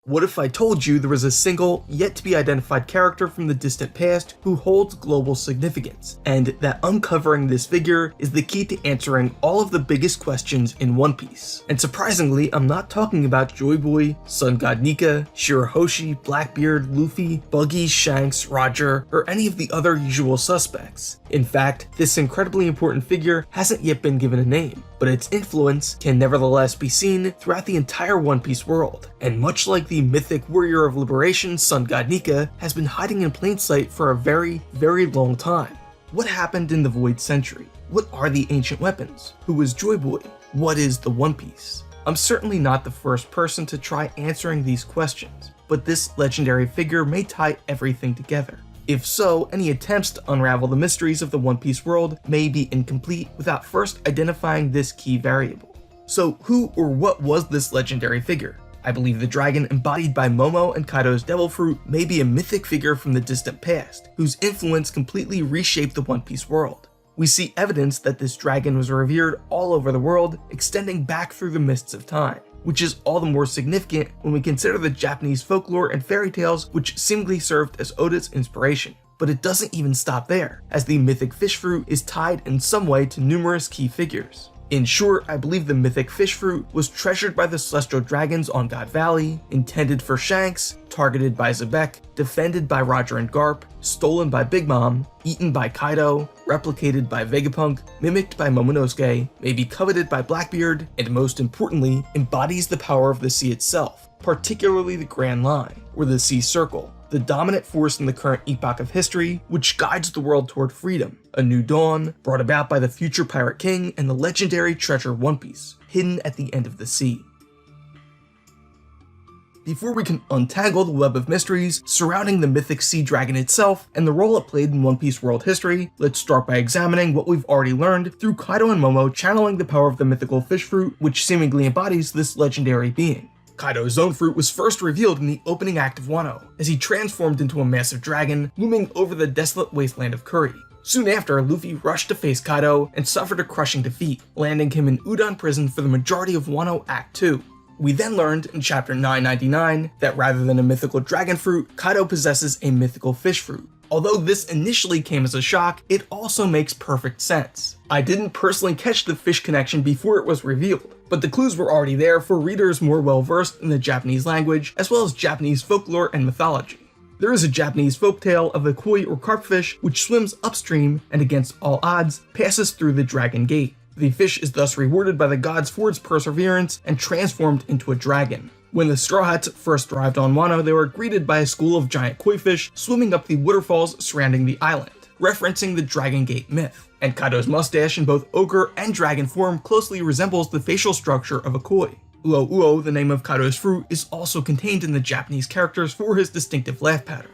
What if I told you there was a single, yet to be identified character from the distant past who holds global significance, and that uncovering this figure is the key to answering all of the biggest questions in One Piece? And surprisingly, I'm not talking about JoyBoy, Sun God Nika, Shirahoshi, Blackbeard, Luffy, Buggy, Shanks, Roger, or any of the other usual suspects. In fact, this incredibly important figure hasn't yet been given a name, but its influence can nevertheless be seen throughout the entire One Piece world, and much like the mythic warrior of liberation Sun God Nika has been hiding in plain sight for a very, very long time. What happened in the Void Century? What are the ancient weapons? Who is JoyBoy? What is the One Piece? I'm certainly not the first person to try answering these questions, but this legendary figure may tie everything together. If so, any attempts to unravel the mysteries of the One Piece world may be incomplete without first identifying this key variable. So who or what was this legendary figure? I believe the dragon embodied by Momo and Kaido's Devil Fruit may be a mythic figure from the distant past, whose influence completely reshaped the One Piece world. We see evidence that this dragon was revered all over the world, extending back through the mists of time, which is all the more significant when we consider the Japanese folklore and fairy tales which seemingly served as Oda's inspiration. But it doesn't even stop there, as the mythic fish fruit is tied in some way to numerous key figures. In short, I believe the mythic fish fruit was treasured by the celestial dragons on God Valley, intended for Shanks, targeted by Zebek, defended by Roger and Garp, stolen by Big Mom, eaten by Kaido, replicated by Vegapunk, mimicked by Momonosuke, maybe coveted by Blackbeard, and most importantly, embodies the power of the sea itself, particularly the Grand Line, or the Sea Circle, the dominant force in the current epoch of history, which guides the world toward freedom, a new dawn, brought about by the future Pirate King and the legendary treasure One Piece, hidden at the end of the sea. Before we can untangle the web of mysteries surrounding the mythic sea dragon itself and the role it played in One Piece world history, let's start by examining what we've already learned through Kaido and Momo channeling the power of the mythical fish fruit, which seemingly embodies this legendary being. Kaido's own fruit was first revealed in the opening act of Wano, as he transformed into a massive dragon looming over the desolate wasteland of Kuri. Soon after, Luffy rushed to face Kaido and suffered a crushing defeat, landing him in Udon prison for the majority of Wano Act 2. We then learned in chapter 999 that rather than a mythical dragon fruit, Kaido possesses a mythical fish fruit. Although this initially came as a shock, it also makes perfect sense. I didn't personally catch the fish connection before it was revealed, but the clues were already there for readers more well versed in the Japanese language, as well as Japanese folklore and mythology. There is a Japanese folktale of a koi or carpfish which swims upstream and against all odds passes through the Dragon Gate. The fish is thus rewarded by the gods for its perseverance and transformed into a dragon. When the Straw Hats first arrived on Wano, they were greeted by a school of giant koi fish swimming up the waterfalls surrounding the island, referencing the Dragon Gate myth. And Kaido's mustache in both ogre and dragon form closely resembles the facial structure of a koi. Uo Uo, the name of Kaido's fruit, is also contained in the Japanese characters for his distinctive laugh pattern.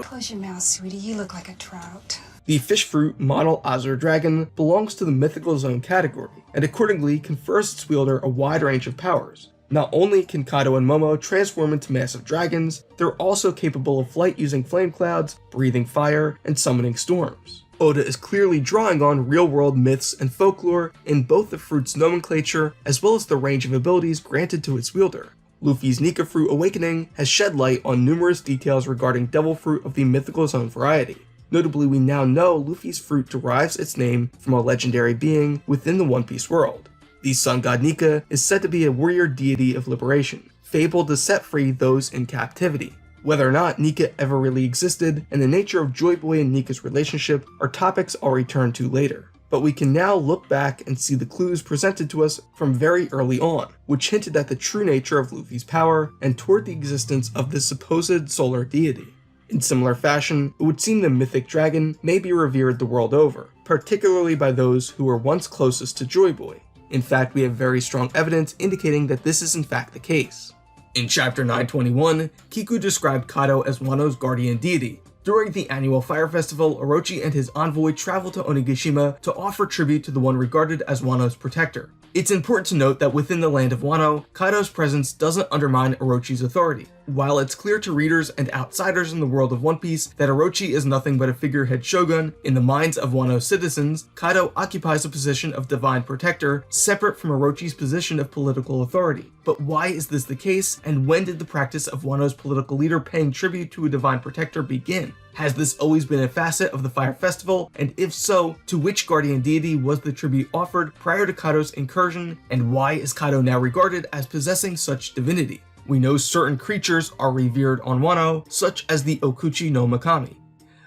Close your mouth, sweetie. You look like a trout. The fish fruit model Azure Dragon belongs to the mythical zone category, and accordingly confers its wielder a wide range of powers. Not only can Kaido and Momo transform into massive dragons, they're also capable of flight using flame clouds, breathing fire, and summoning storms. Oda is clearly drawing on real-world myths and folklore in both the fruit's nomenclature as well as the range of abilities granted to its wielder. Luffy's Nika Fruit Awakening has shed light on numerous details regarding Devil Fruit of the mythical zone variety. Notably, we now know Luffy's fruit derives its name from a legendary being within the One Piece world. The sun god Nika is said to be a warrior deity of liberation, fabled to set free those in captivity. Whether or not Nika ever really existed and the nature of JoyBoy and Nika's relationship are topics I'll return to later. But we can now look back and see the clues presented to us from very early on, which hinted at the true nature of Luffy's power and toward the existence of this supposed solar deity. In similar fashion, it would seem the mythic dragon may be revered the world over, particularly by those who were once closest to JoyBoy. In fact, we have very strong evidence indicating that this is in fact the case. In chapter 921, Kiku described Kaido as Wano's guardian deity. During the annual fire festival, Orochi and his envoy travel to Onigashima to offer tribute to the one regarded as Wano's protector. It's important to note that within the land of Wano, Kaido's presence doesn't undermine Orochi's authority. While it's clear to readers and outsiders in the world of One Piece that Orochi is nothing but a figurehead shogun, in the minds of Wano's citizens, Kaido occupies a position of divine protector, separate from Orochi's position of political authority. But why is this the case, and when did the practice of Wano's political leader paying tribute to a divine protector begin? Has this always been a facet of the Fire Festival, and if so, to which guardian deity was the tribute offered prior to Kaido's incursion, and why is Kaido now regarded as possessing such divinity? We know certain creatures are revered on Wano, such as the Okuchi no Makami.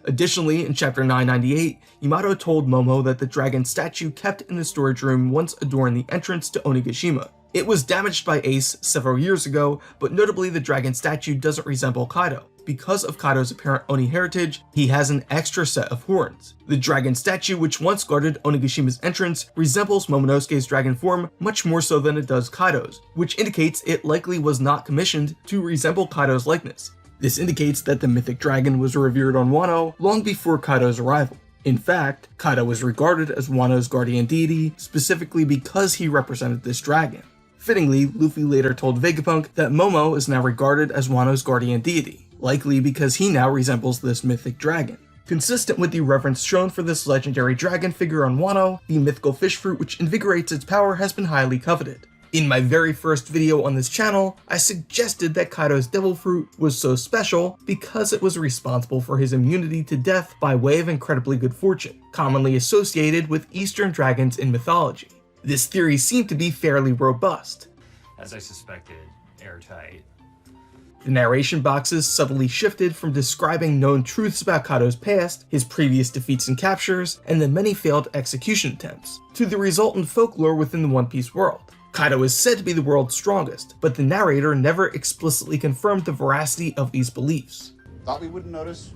Additionally, in chapter 998, Yamato told Momo that the dragon statue kept in the storage room once adorned the entrance to Onigashima. It was damaged by Ace several years ago, but notably the dragon statue doesn't resemble Kaido. Because of Kaido's apparent Oni heritage, he has an extra set of horns. The dragon statue, which once guarded Onigashima's entrance, resembles Momonosuke's dragon form much more so than it does Kaido's, which indicates it likely was not commissioned to resemble Kaido's likeness. This indicates that the mythic dragon was revered on Wano long before Kaido's arrival. In fact, Kaido was regarded as Wano's guardian deity specifically because he represented this dragon. Fittingly, Luffy later told Vegapunk that Momo is now regarded as Wano's guardian deity, likely because he now resembles this mythic dragon. Consistent with the reverence shown for this legendary dragon figure on Wano, the mythical fish fruit which invigorates its power has been highly coveted. In my very first video on this channel, I suggested that Kaido's devil fruit was so special because it was responsible for his immunity to death by way of incredibly good fortune, commonly associated with Eastern dragons in mythology. This theory seemed to be fairly robust. As I suspected, airtight. The narration boxes subtly shifted from describing known truths about Kaido's past, his previous defeats and captures, and the many failed execution attempts, to the resultant folklore within the One Piece world. Kaido is said to be the world's strongest, but the narrator never explicitly confirmed the veracity of these beliefs. Thought we wouldn't notice,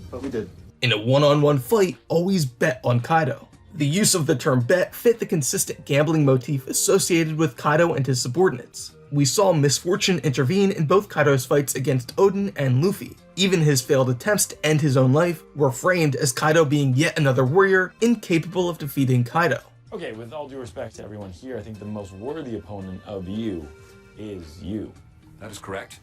but we did. In a one-on-one fight, always bet on Kaido. The use of the term bet fit the consistent gambling motif associated with Kaido and his subordinates. We saw misfortune intervene in both Kaido's fights against Odin and Luffy. Even his failed attempts to end his own life were framed as Kaido being yet another warrior incapable of defeating Kaido. Okay, with all due respect to everyone here, I think the most worthy opponent of you is you. That is correct.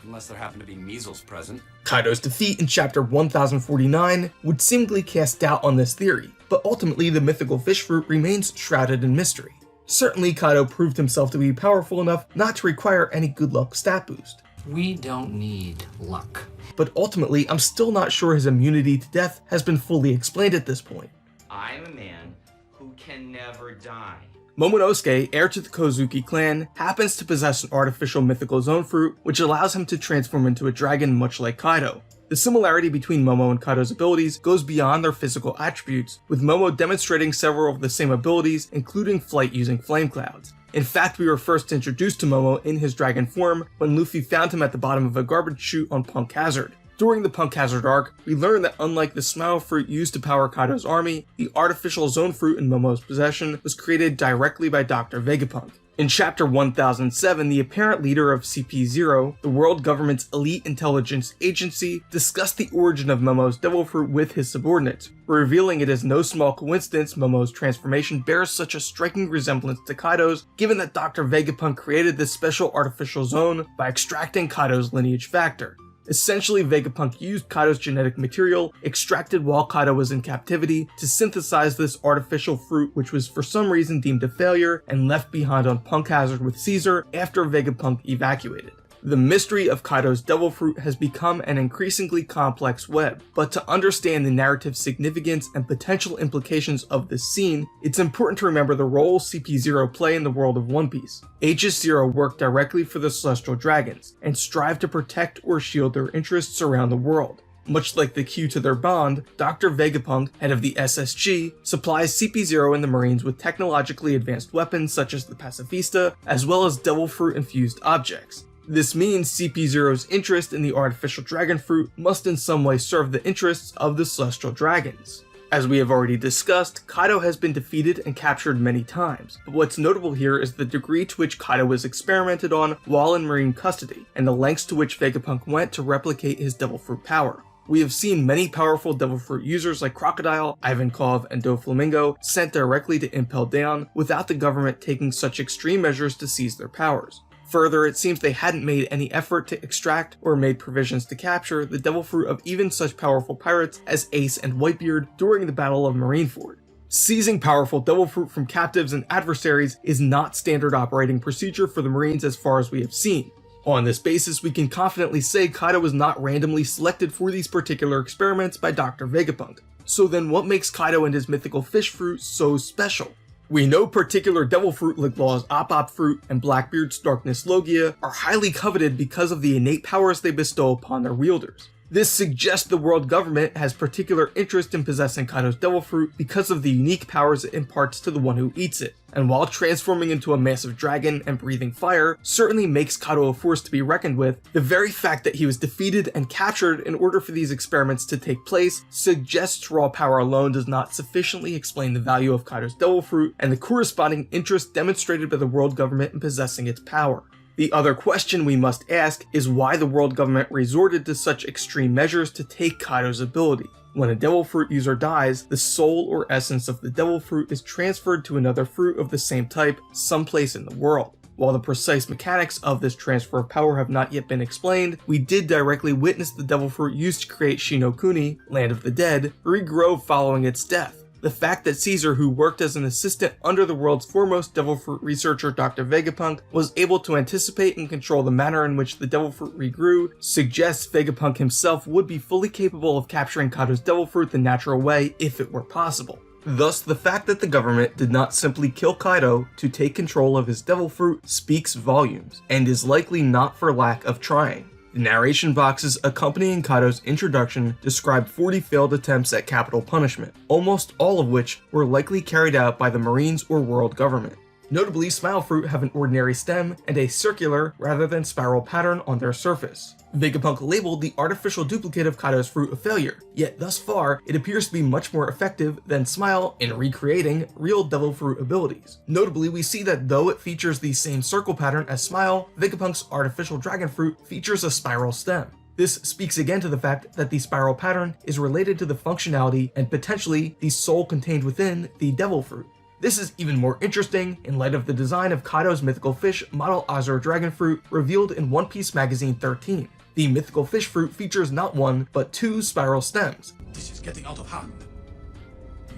Unless there happen to be measles present. Kaido's defeat in chapter 1049 would seemingly cast doubt on this theory, but ultimately the mythical fish fruit remains shrouded in mystery. Certainly Kaido proved himself to be powerful enough not to require any good luck stat boost. We don't need luck. But ultimately, I'm still not sure his immunity to death has been fully explained at this point. I am a man who can never die. Momonosuke, heir to the Kozuki clan, happens to possess an artificial mythical zone fruit which allows him to transform into a dragon much like Kaido. The similarity between Momo and Kaido's abilities goes beyond their physical attributes, with Momo demonstrating several of the same abilities, including flight using flame clouds. In fact, we were first introduced to Momo in his dragon form when Luffy found him at the bottom of a garbage chute on Punk Hazard. During the Punk Hazard arc, we learned that unlike the Smile Fruit used to power Kaido's army, the artificial Zone Fruit in Momo's possession was created directly by Dr. Vegapunk. In chapter 1007, the apparent leader of CP0, the world government's elite intelligence agency, discussed the origin of Momo's devil fruit with his subordinates, revealing it is no small coincidence Momo's transformation bears such a striking resemblance to Kaido's, given that Dr. Vegapunk created this special artificial zone by extracting Kaido's lineage factor. Essentially, Vegapunk used Kaido's genetic material, extracted while Kaido was in captivity, to synthesize this artificial fruit which was for some reason deemed a failure and left behind on Punk Hazard with Caesar after Vegapunk evacuated. The mystery of Kaido's devil fruit has become an increasingly complex web, but to understand the narrative significance and potential implications of this scene, it's important to remember the role CP0 play in the world of One Piece. Aegis Zero work directly for the Celestial Dragons, and strive to protect or shield their interests around the world. Much like the key to their bond, Dr. Vegapunk, head of the SSG, supplies CP0 and the Marines with technologically advanced weapons such as the Pacifista, as well as devil fruit infused objects. This means CP0's interest in the artificial dragon fruit must in some way serve the interests of the Celestial Dragons. As we have already discussed, Kaido has been defeated and captured many times, but what's notable here is the degree to which Kaido was experimented on while in Marine custody, and the lengths to which Vegapunk went to replicate his devil fruit power. We have seen many powerful devil fruit users like Crocodile, Ivankov, and Doflamingo sent directly to Impel Down without the government taking such extreme measures to seize their powers. Further, it seems they hadn't made any effort to extract or made provisions to capture the devil fruit of even such powerful pirates as Ace and Whitebeard during the Battle of Marineford. Seizing powerful devil fruit from captives and adversaries is not standard operating procedure for the Marines as far as we have seen. On this basis, we can confidently say Kaido was not randomly selected for these particular experiments by Dr. Vegapunk. So then what makes Kaido and his mythical fish fruit so special? We know particular devil fruit like Law's Op fruit and Blackbeard's Darkness Logia are highly coveted because of the innate powers they bestow upon their wielders. This suggests the world government has particular interest in possessing Kaido's devil fruit because of the unique powers it imparts to the one who eats it. And while transforming into a massive dragon and breathing fire certainly makes Kaido a force to be reckoned with, the very fact that he was defeated and captured in order for these experiments to take place suggests raw power alone does not sufficiently explain the value of Kaido's devil fruit and the corresponding interest demonstrated by the world government in possessing its power. The other question we must ask is why the world government resorted to such extreme measures to take Kaido's ability. When a devil fruit user dies, the soul or essence of the devil fruit is transferred to another fruit of the same type someplace in the world. While the precise mechanics of this transfer of power have not yet been explained, we did directly witness the devil fruit used to create Shinokuni, Land of the Dead, regrow following its death. The fact that Caesar, who worked as an assistant under the world's foremost devil fruit researcher Dr. Vegapunk, was able to anticipate and control the manner in which the devil fruit regrew suggests Vegapunk himself would be fully capable of capturing Kaido's devil fruit the natural way if it were possible. Thus, the fact that the government did not simply kill Kaido to take control of his devil fruit speaks volumes, and is likely not for lack of trying. The narration boxes accompanying Kaido's introduction describe 40 failed attempts at capital punishment, almost all of which were likely carried out by the Marines or world government. Notably, Smile Fruit have an ordinary stem and a circular rather than spiral pattern on their surface. Vegapunk labeled the artificial duplicate of Kaido's fruit a failure, yet thus far it appears to be much more effective than Smile in recreating real devil fruit abilities. Notably, we see that though it features the same circle pattern as Smile, Vegapunk's artificial dragon fruit features a spiral stem. This speaks again to the fact that the spiral pattern is related to the functionality and potentially the soul contained within the devil fruit. This is even more interesting in light of the design of Kaido's mythical fish model Azure Dragon Fruit revealed in One Piece magazine 13. The mythical fish fruit features not one, but two spiral stems. This is getting out of hand.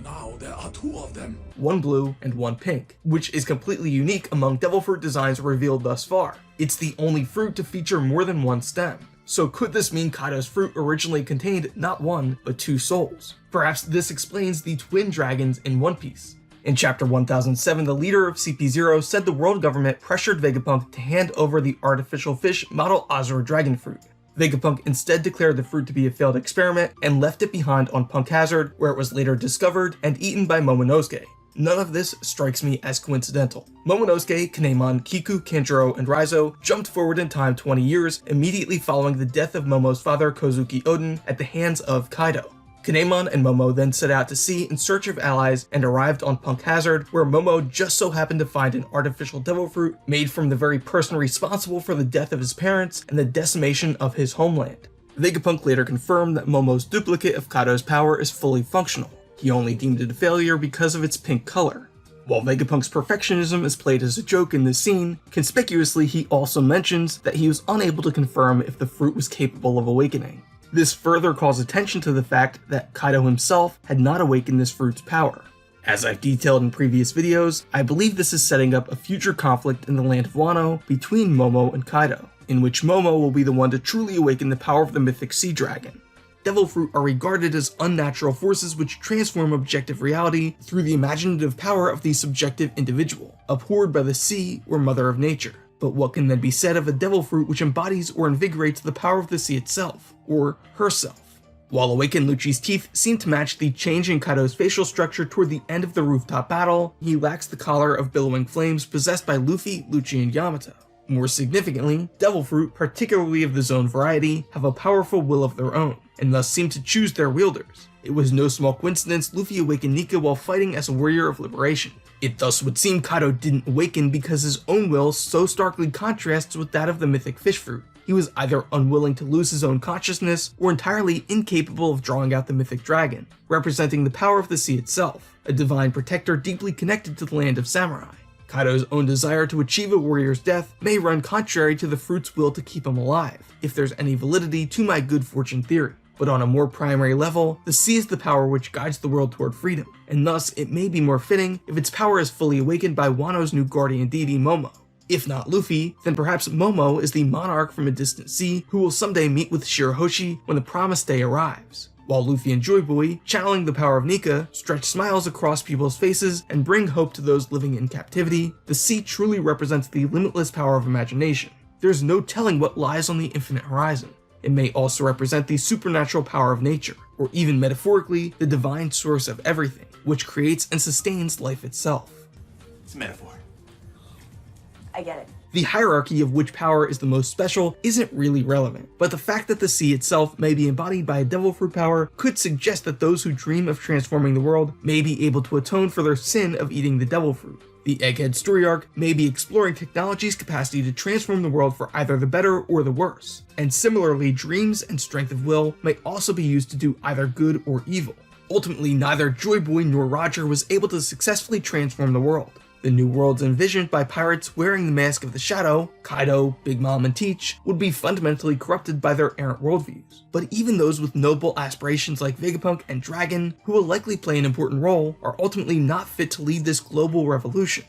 Now there are two of them. One blue and one pink, which is completely unique among devil fruit designs revealed thus far. It's the only fruit to feature more than one stem. So could this mean Kaido's fruit originally contained not one, but two souls? Perhaps this explains the twin dragons in One Piece. In chapter 1007, the leader of CP0 said the world government pressured Vegapunk to hand over the artificial fish model Azure Dragon Fruit. Vegapunk instead declared the fruit to be a failed experiment and left it behind on Punk Hazard, where it was later discovered and eaten by Momonosuke. None of this strikes me as coincidental. Momonosuke, Kinemon, Kiku, Kanjuro, and Raizo jumped forward in time 20 years immediately following the death of Momo's father Kozuki Oden at the hands of Kaido. Kinemon and Momo then set out to sea in search of allies and arrived on Punk Hazard, where Momo just so happened to find an artificial devil fruit made from the very person responsible for the death of his parents and the decimation of his homeland. Vegapunk later confirmed that Momo's duplicate of Kaido's power is fully functional. He only deemed it a failure because of its pink color. While Vegapunk's perfectionism is played as a joke in this scene, conspicuously he also mentions that he was unable to confirm if the fruit was capable of awakening. This further calls attention to the fact that Kaido himself had not awakened this fruit's power. As I've detailed in previous videos, I believe this is setting up a future conflict in the land of Wano between Momo and Kaido, in which Momo will be the one to truly awaken the power of the mythic sea dragon. Devil fruit are regarded as unnatural forces which transform objective reality through the imaginative power of the subjective individual, abhorred by the sea or mother of nature. But what can then be said of a devil fruit which embodies or invigorates the power of the sea itself, or herself? While awakened Lucci's teeth seem to match the change in Kaido's facial structure toward the end of the rooftop battle, he lacks the collar of billowing flames possessed by Luffy, Lucci, and Yamato. More significantly, devil fruit, particularly of the zone variety, have a powerful will of their own, and thus seem to choose their wielders. It was no small coincidence Luffy awakened Nika while fighting as a warrior of liberation. It thus would seem Kaido didn't awaken because his own will so starkly contrasts with that of the mythic fish fruit. He was either unwilling to lose his own consciousness or entirely incapable of drawing out the mythic dragon, representing the power of the sea itself, a divine protector deeply connected to the land of samurai. Kaido's own desire to achieve a warrior's death may run contrary to the fruit's will to keep him alive, if there's any validity to my good fortune theory. But on a more primary level, the sea is the power which guides the world toward freedom, and thus it may be more fitting if its power is fully awakened by Wano's new guardian deity Momo. If not Luffy, then perhaps Momo is the monarch from a distant sea who will someday meet with Shirahoshi when the promised day arrives. While Luffy and JoyBoy, channeling the power of Nika, stretch smiles across people's faces and bring hope to those living in captivity, the sea truly represents the limitless power of imagination. There's no telling what lies on the infinite horizon. It may also represent the supernatural power of nature, or even metaphorically, the divine source of everything, which creates and sustains life itself. It's a metaphor. I get it. The hierarchy of which power is the most special isn't really relevant, but the fact that the sea itself may be embodied by a devil fruit power could suggest that those who dream of transforming the world may be able to atone for their sin of eating the devil fruit. The Egghead story arc may be exploring technology's capacity to transform the world for either the better or the worse, and similarly dreams and strength of will may also be used to do either good or evil. Ultimately, neither JoyBoy nor Roger was able to successfully transform the world. The new worlds envisioned by pirates wearing the Mask of the Shadow, Kaido, Big Mom, and Teach, would be fundamentally corrupted by their errant worldviews. But even those with noble aspirations like Vegapunk and Dragon, who will likely play an important role, are ultimately not fit to lead this global revolution.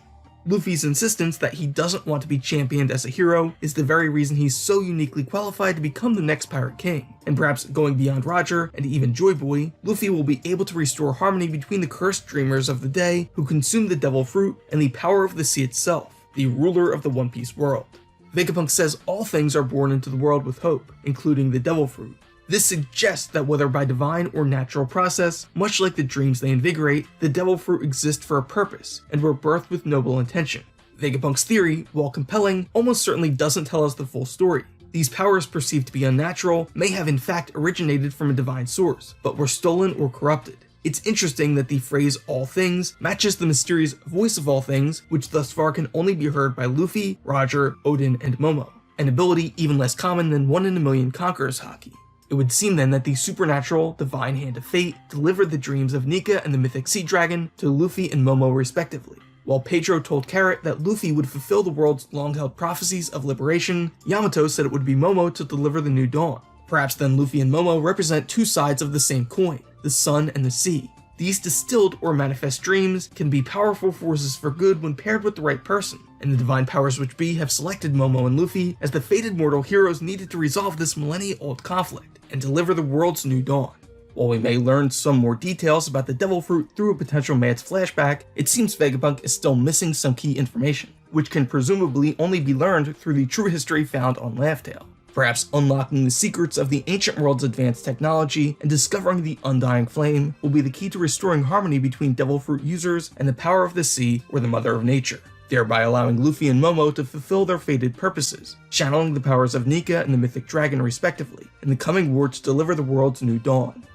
Luffy's insistence that he doesn't want to be championed as a hero is the very reason he's so uniquely qualified to become the next Pirate King. And perhaps going beyond Roger and even JoyBoy, Luffy will be able to restore harmony between the cursed dreamers of the day who consumed the devil fruit and the power of the sea itself, the ruler of the One Piece world. Vegapunk says all things are born into the world with hope, including the devil fruit. This suggests that whether by divine or natural process, much like the dreams they invigorate, the devil fruit exists for a purpose and were birthed with noble intention. Vegapunk's theory, while compelling, almost certainly doesn't tell us the full story. These powers perceived to be unnatural may have in fact originated from a divine source, but were stolen or corrupted. It's interesting that the phrase all things matches the mysterious voice of all things, which thus far can only be heard by Luffy, Roger, Odin, and Momo, an ability even less common than 1 in a million conquerors haki. It would seem then that the supernatural, divine hand of fate delivered the dreams of Nika and the mythic sea dragon to Luffy and Momo respectively. While Pedro told Carrot that Luffy would fulfill the world's long-held prophecies of liberation, Yamato said it would be Momo to deliver the new dawn. Perhaps then Luffy and Momo represent two sides of the same coin, the sun and the sea. These distilled or manifest dreams can be powerful forces for good when paired with the right person, and the divine powers which be have selected Momo and Luffy as the fated mortal heroes needed to resolve this millennia-old conflict and deliver the world's new dawn. While we may learn some more details about the devil fruit through a potential Mads flashback, it seems Vegapunk is still missing some key information, which can presumably only be learned through the true history found on Laugh Tale. Perhaps unlocking the secrets of the ancient world's advanced technology and discovering the undying flame will be the key to restoring harmony between devil fruit users and the power of the sea or the mother of nature, thereby allowing Luffy and Momo to fulfill their fated purposes, channeling the powers of Nika and the mythic dragon respectively, in the coming war to deliver the world's new dawn.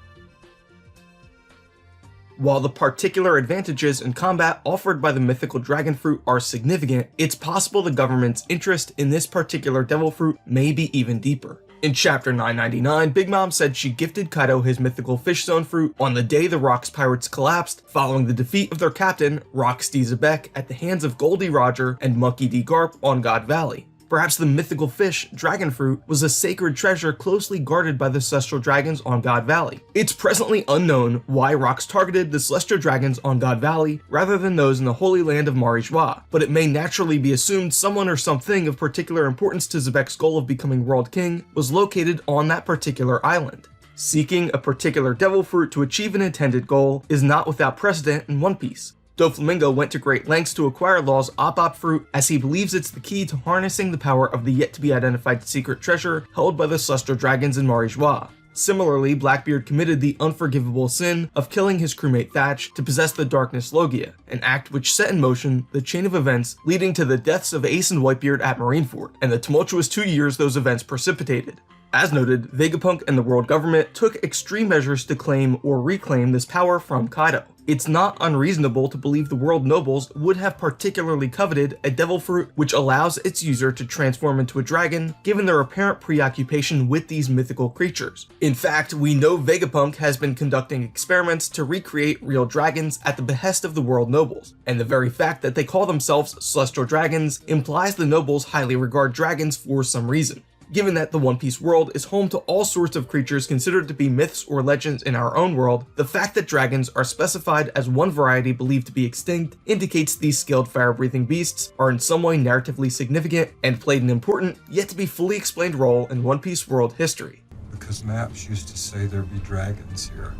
While the particular advantages in combat offered by the mythical dragon fruit are significant, it's possible the government's interest in this particular devil fruit may be even deeper. In chapter 999, Big Mom said she gifted Kaido his mythical fish zone fruit on the day the Rocks pirates collapsed following the defeat of their captain, Rocks D. Zebek, at the hands of Goldie Roger and Monkey D. Garp on God Valley. Perhaps the mythical fish, dragon fruit, was a sacred treasure closely guarded by the celestial dragons on God Valley. It's presently unknown why Rocks targeted the celestial dragons on God Valley rather than those in the holy land of Mari Joie, but it may naturally be assumed someone or something of particular importance to Zebek's goal of becoming world king was located on that particular island. Seeking a particular devil fruit to achieve an intended goal is not without precedent in One Piece. Doflamingo went to great lengths to acquire Law's Op fruit as he believes it's the key to harnessing the power of the yet-to-be-identified secret treasure held by the celestial dragons in Mari Joie. Similarly, Blackbeard committed the unforgivable sin of killing his crewmate Thatch to possess the Darkness Logia, an act which set in motion the chain of events leading to the deaths of Ace and Whitebeard at Marineford, and the tumultuous 2 years those events precipitated. As noted, Vegapunk and the world government took extreme measures to claim or reclaim this power from Kaido. It's not unreasonable to believe the world nobles would have particularly coveted a devil fruit which allows its user to transform into a dragon, given their apparent preoccupation with these mythical creatures. In fact, we know Vegapunk has been conducting experiments to recreate real dragons at the behest of the world nobles, and the very fact that they call themselves celestial dragons implies the nobles highly regard dragons for some reason. Given that the One Piece world is home to all sorts of creatures considered to be myths or legends in our own world, the fact that dragons are specified as one variety believed to be extinct indicates these skilled fire-breathing beasts are in some way narratively significant and played an important, yet to be fully explained role in One Piece world history. Because maps used to say there'd be dragons here.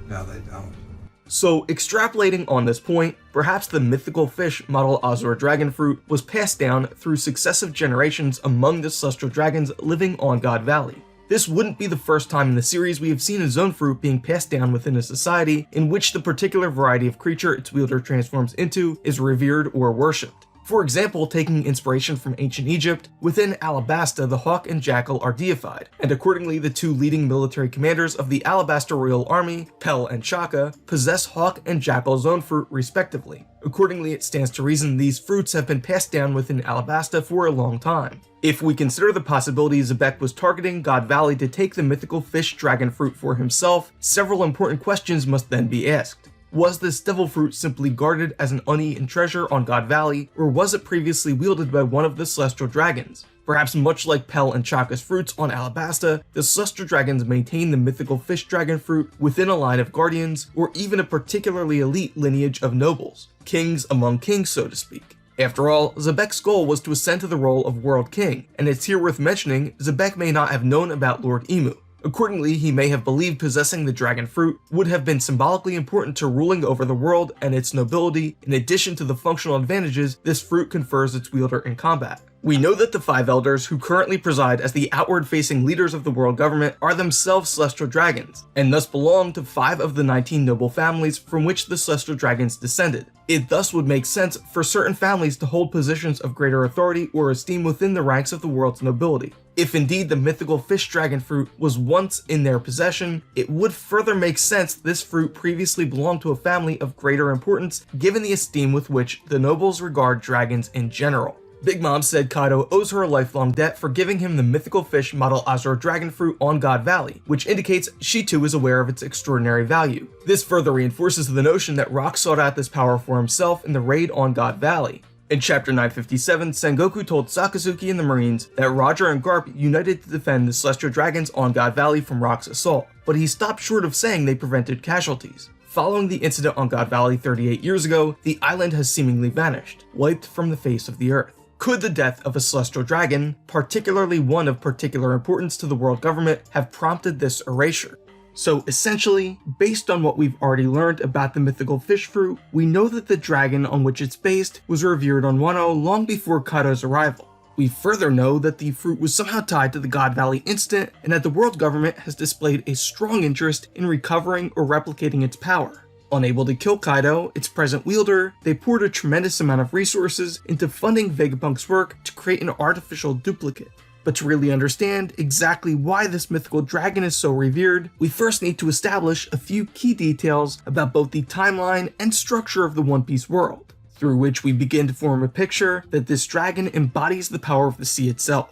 Now they don't. So, extrapolating on this point, perhaps the mythical fish model Azure dragon fruit was passed down through successive generations among the celestial dragons living on God Valley. This wouldn't be the first time in the series we have seen a zone fruit being passed down within a society in which the particular variety of creature its wielder transforms into is revered or worshipped. For example, taking inspiration from ancient Egypt, within Alabasta the hawk and jackal are deified, and accordingly the two leading military commanders of the Alabasta royal army, Pell and Chaka, possess hawk and jackal zone fruit respectively. Accordingly, it stands to reason these fruits have been passed down within Alabasta for a long time. If we consider the possibility Xebec was targeting God Valley to take the mythical fish dragon fruit for himself, several important questions must then be asked. Was this devil fruit simply guarded as an uneaten treasure on God Valley, or was it previously wielded by one of the celestial dragons? Perhaps much like Pell and Chaka's fruits on Alabasta, the celestial dragons maintain the mythical fish dragon fruit within a line of guardians, or even a particularly elite lineage of nobles, kings among kings so to speak. After all, Xebec's goal was to ascend to the role of World King, and it's here worth mentioning Xebec may not have known about Lord Emu. Accordingly, he may have believed possessing the dragon fruit would have been symbolically important to ruling over the world and its nobility, in addition to the functional advantages this fruit confers its wielder in combat. We know that the 5 elders who currently preside as the outward-facing leaders of the world government are themselves celestial dragons, and thus belong to 5 of the 19 noble families from which the celestial dragons descended. It thus would make sense for certain families to hold positions of greater authority or esteem within the ranks of the world's nobility. If indeed the mythical fish dragon fruit was once in their possession, it would further make sense this fruit previously belonged to a family of greater importance given the esteem with which the nobles regard dragons in general. Big Mom said Kaido owes her a lifelong debt for giving him the mythical fish model Azure dragon fruit on God Valley, which indicates she too is aware of its extraordinary value. This further reinforces the notion that Rock sought out this power for himself in the raid on God Valley. In chapter 957, Sengoku told Sakazuki and the Marines that Roger and Garp united to defend the celestial dragons on God Valley from Rock's assault, but he stopped short of saying they prevented casualties. Following the incident on God Valley 38 years ago, the island has seemingly vanished, wiped from the face of the earth. Could the death of a celestial dragon, particularly one of particular importance to the world government, have prompted this erasure? So essentially, based on what we've already learned about the mythical fish fruit, we know that the dragon on which it's based was revered on Wano long before Kaido's arrival. We further know that the fruit was somehow tied to the God Valley incident, and that the world government has displayed a strong interest in recovering or replicating its power. Unable to kill Kaido, its present wielder, they poured a tremendous amount of resources into funding Vegapunk's work to create an artificial duplicate. But to really understand exactly why this mythical dragon is so revered, we first need to establish a few key details about both the timeline and structure of the One Piece world, through which we begin to form a picture that this dragon embodies the power of the sea itself.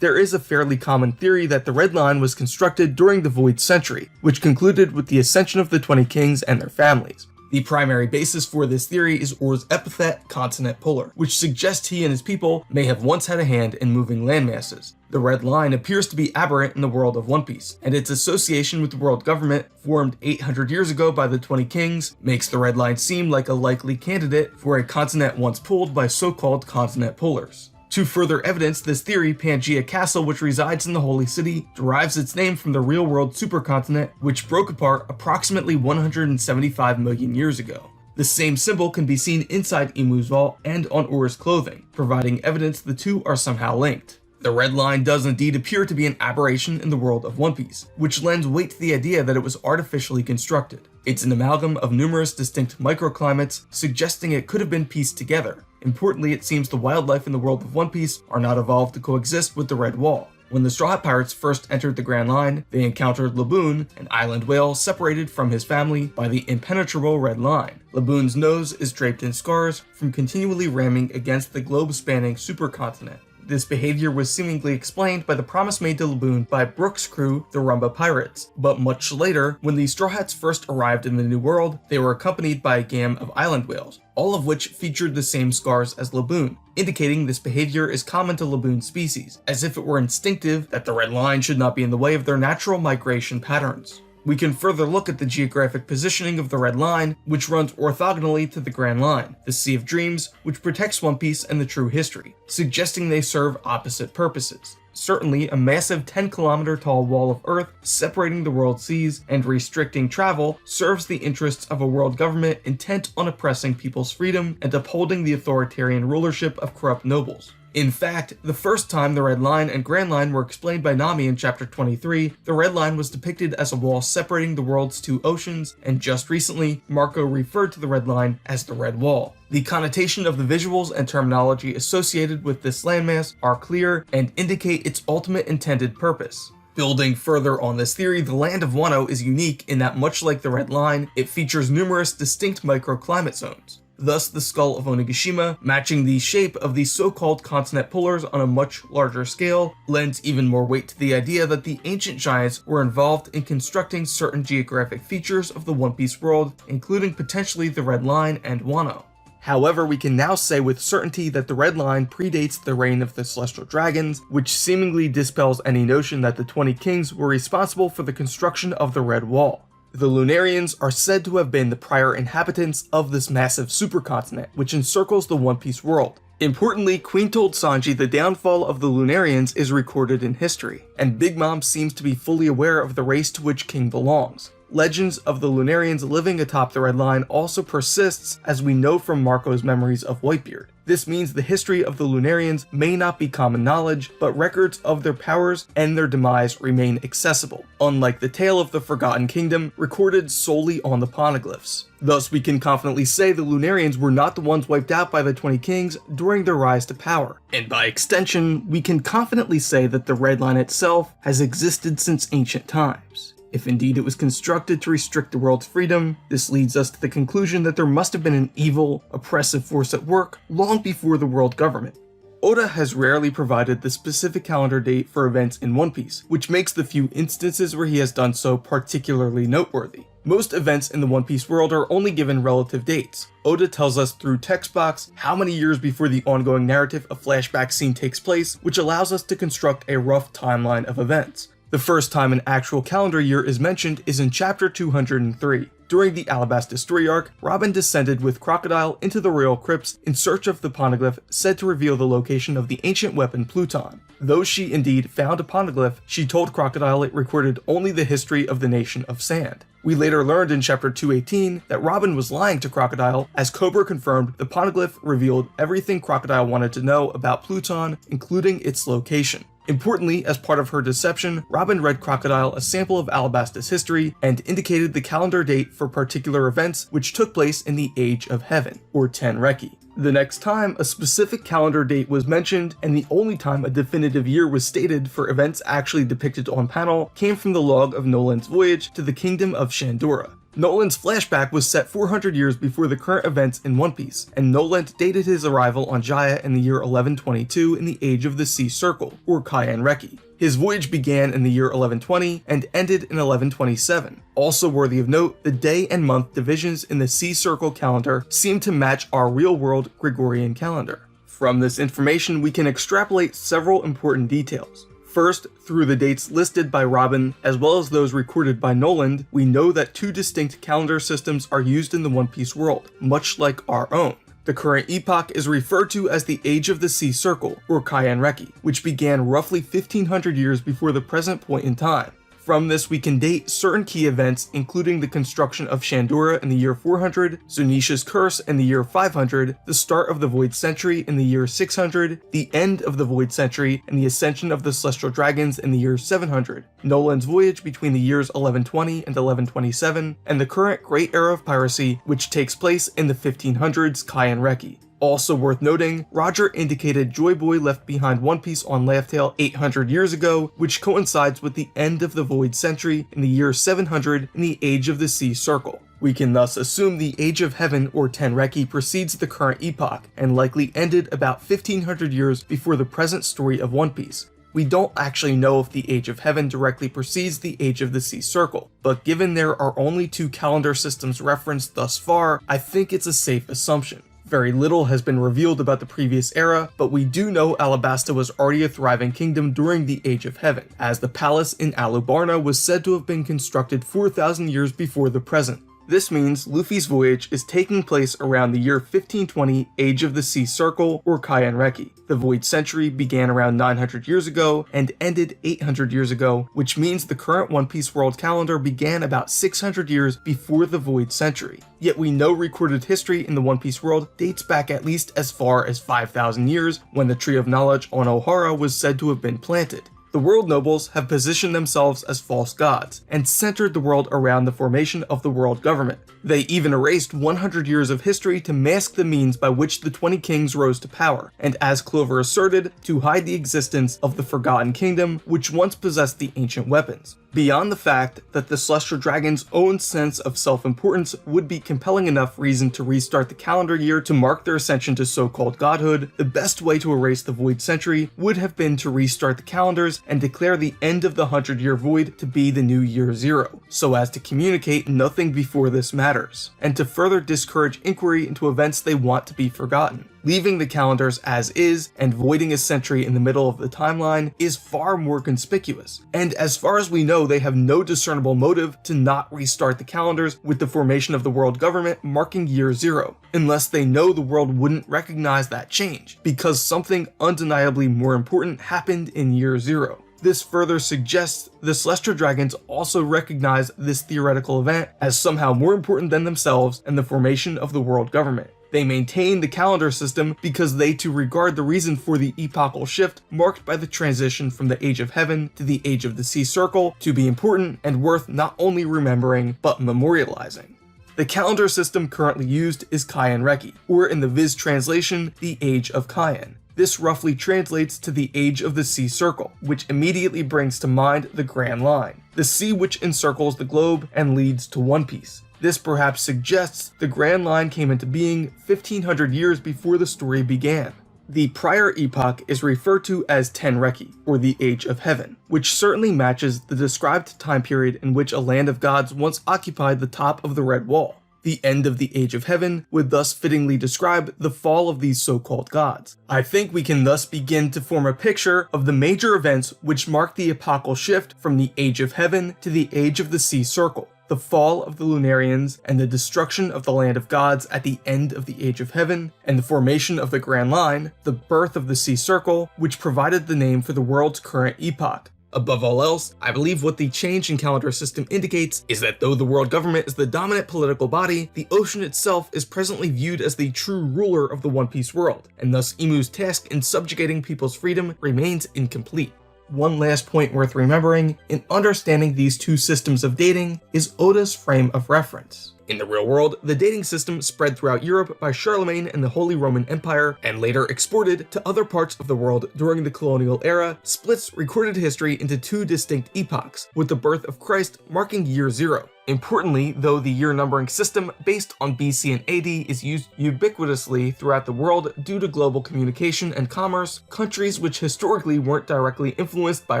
There is a fairly common theory that the Red Line was constructed during the Void Century, which concluded with the ascension of the 20 kings and their families. The primary basis for this theory is Or's epithet, Continent Puller, which suggests he and his people may have once had a hand in moving landmasses. The Red Line appears to be aberrant in the world of One Piece, and its association with the world government, formed 800 years ago by the 20 kings, makes the Red Line seem like a likely candidate for a continent once pulled by so-called continent pullers. To further evidence this theory, Pangaea Castle, which resides in the Holy City, derives its name from the real-world supercontinent, which broke apart approximately 175 million years ago. The same symbol can be seen inside Imu's vault and on Or's clothing, providing evidence the two are somehow linked. The Red Line does indeed appear to be an aberration in the world of One Piece, which lends weight to the idea that it was artificially constructed. It's an amalgam of numerous distinct microclimates, suggesting it could have been pieced together. Importantly, it seems the wildlife in the world of One Piece are not evolved to coexist with the Red Wall. When the Straw Hat Pirates first entered the Grand Line, they encountered Laboon, an island whale separated from his family by the impenetrable Red Line. Laboon's nose is draped in scars from continually ramming against the globe-spanning supercontinent. This behavior was seemingly explained by the promise made to Laboon by Brook's crew, the Rumba Pirates. But much later, when the Straw Hats first arrived in the New World, they were accompanied by a gang of island whales, all of which featured the same scars as Laboon, indicating this behavior is common to Laboon's species, as if it were instinctive that the Red Line should not be in the way of their natural migration patterns. We can further look at the geographic positioning of the Red Line, which runs orthogonally to the Grand Line, the Sea of Dreams, which protects One Piece and the true history, suggesting they serve opposite purposes. Certainly, a massive 10-kilometer tall wall of earth separating the world seas and restricting travel serves the interests of a world government intent on oppressing people's freedom and upholding the authoritarian rulership of corrupt nobles. In fact, the first time the Red Line and Grand Line were explained by Nami in chapter 23, the Red Line was depicted as a wall separating the world's two oceans, and just recently, Marco referred to the Red Line as the Red Wall. The connotation of the visuals and terminology associated with this landmass are clear and indicate its ultimate intended purpose. Building further on this theory, the land of Wano is unique in that much like the Red Line, it features numerous distinct microclimate zones. Thus, the skull of Onigashima, matching the shape of the so-called continent pullers on a much larger scale, lends even more weight to the idea that the ancient giants were involved in constructing certain geographic features of the One Piece world, including potentially the Red Line and Wano. However, we can now say with certainty that the Red Line predates the reign of the Celestial Dragons, which seemingly dispels any notion that the 20 Kings were responsible for the construction of the Red Wall. The Lunarians are said to have been the prior inhabitants of this massive supercontinent, which encircles the One Piece world. Importantly, Queen told Sanji the downfall of the Lunarians is recorded in history, and Big Mom seems to be fully aware of the race to which King belongs. Legends of the Lunarians living atop the Red Line also persists, as we know from Marco's memories of Whitebeard. This means the history of the Lunarians may not be common knowledge, but records of their powers and their demise remain accessible, unlike the tale of the Forgotten Kingdom recorded solely on the poneglyphs. Thus, we can confidently say the Lunarians were not the ones wiped out by the 20 Kings during their rise to power. And by extension, we can confidently say that the Red Line itself has existed since ancient times. If indeed it was constructed to restrict the world's freedom, this leads us to the conclusion that there must have been an evil, oppressive force at work long before the world government. Oda has rarely provided the specific calendar date for events in One Piece, which makes the few instances where he has done so particularly noteworthy. Most events in the One Piece world are only given relative dates. Oda tells us through text box how many years before the ongoing narrative a flashback scene takes place, which allows us to construct a rough timeline of events. The first time an actual calendar year is mentioned is in chapter 203. During the Alabasta story arc, Robin descended with Crocodile into the royal crypts in search of the poneglyph said to reveal the location of the ancient weapon Pluton. Though she indeed found a poneglyph, she told Crocodile it recorded only the history of the nation of sand. We later learned in chapter 218 that Robin was lying to Crocodile, as Cobra confirmed the poneglyph revealed everything Crocodile wanted to know about Pluton, including its location. Importantly, as part of her deception, Robin read Crocodile a sample of Alabasta's history and indicated the calendar date for particular events which took place in the Age of Heaven, or Kaienreki. The next time a specific calendar date was mentioned, and the only time a definitive year was stated for events actually depicted on panel, came from the log of Noland's voyage to the kingdom of Shandora. Noland's flashback was set 400 years before the current events in One Piece, and Noland dated his arrival on Jaya in the year 1122 in the Age of the Sea Circle, or Kaienreki. His voyage began in the year 1120 and ended in 1127. Also worthy of note, the day and month divisions in the Sea Circle calendar seem to match our real-world Gregorian calendar. From this information, we can extrapolate several important details. First, through the dates listed by Robin, as well as those recorded by Noland, we know that two distinct calendar systems are used in the One Piece world, much like our own. The current epoch is referred to as the Age of the Sea Circle, or Kaienreki, which began roughly 1500 years before the present point in time. From this, we can date certain key events, including the construction of Shandora in the year 400, Zunisha's curse in the year 500, the start of the Void Century in the year 600, the end of the Void Century, and the ascension of the Celestial Dragons in the year 700, Noland's voyage between the years 1120 and 1127, and the current Great Era of Piracy, which takes place in the 1500s Kaienreki. Also worth noting, Roger indicated JoyBoy left behind One Piece on Laugh Tale 800 years ago, which coincides with the end of the Void Century in the year 700 in the Age of the Sea Circle. We can thus assume the Age of Heaven or Kaienreki precedes the current epoch, and likely ended about 1500 years before the present story of One Piece. We don't actually know if the Age of Heaven directly precedes the Age of the Sea Circle, but given there are only 2 calendar systems referenced thus far, I think it's a safe assumption. Very little has been revealed about the previous era, but we do know Alabasta was already a thriving kingdom during the Age of Heaven, as the palace in Alubarna was said to have been constructed 4,000 years before the present. This means Luffy's voyage is taking place around the year 1520 Age of the Sea Circle or Kaienreki. The Void Century began around 900 years ago and ended 800 years ago, which means the current One Piece world calendar began about 600 years before the Void Century. Yet we know recorded history in the One Piece world dates back at least as far as 5,000 years when the Tree of Knowledge on Ohara was said to have been planted. The world nobles have positioned themselves as false gods, and centered the world around the formation of the world government. They even erased 100 years of history to mask the means by which the 20 kings rose to power, and as Clover asserted, to hide the existence of the Forgotten Kingdom, which once possessed the ancient weapons. Beyond the fact that the Celestial Dragon's own sense of self-importance would be compelling enough reason to restart the calendar year to mark their ascension to so-called godhood, the best way to erase the Void Century would have been to restart the calendars and declare the end of the 100-year void to be the new year 0, so as to communicate nothing before this matters, and to further discourage inquiry into events they want to be forgotten. Leaving the calendars as is and voiding a century in the middle of the timeline is far more conspicuous, and as far as we know they have no discernible motive to not restart the calendars with the formation of the world government marking year 0, unless they know the world wouldn't recognize that change, because something undeniably more important happened in year 0. This further suggests the Celestial Dragons also recognize this theoretical event as somehow more important than themselves and the formation of the world government. They maintain the calendar system because they too regard the reason for the epochal shift marked by the transition from the Age of Heaven to the Age of the Sea Circle to be important and worth not only remembering but memorializing. The calendar system currently used is Kaienreki, or in the Viz translation, the Age of Kaien. This roughly translates to the Age of the Sea Circle, which immediately brings to mind the Grand Line, the sea which encircles the globe and leads to One Piece. This perhaps suggests the Grand Line came into being 1500 years before the story began. The prior epoch is referred to as Kaienreki, or the Age of Heaven, which certainly matches the described time period in which a land of gods once occupied the top of the Red Wall. The end of the Age of Heaven would thus fittingly describe the fall of these so-called gods. I think we can thus begin to form a picture of the major events which mark the epochal shift from the Age of Heaven to the Age of the Sea Circle. The fall of the Lunarians and the destruction of the land of gods at the end of the Age of Heaven, and the formation of the Grand Line, the birth of the Sea Circle, which provided the name for the world's current epoch. Above all else, I believe what the change in calendar system indicates is that though the world government is the dominant political body, the ocean itself is presently viewed as the true ruler of the One Piece world, and thus Imu's task in subjugating people's freedom remains incomplete. One last point worth remembering in understanding these two systems of dating is Oda's frame of reference. In the real world, the dating system spread throughout Europe by Charlemagne and the Holy Roman Empire, and later exported to other parts of the world during the colonial era, splits recorded history into two distinct epochs, with the birth of Christ marking year 0. Importantly, though the year numbering system based on BC and AD is used ubiquitously throughout the world due to global communication and commerce, countries which historically weren't directly influenced by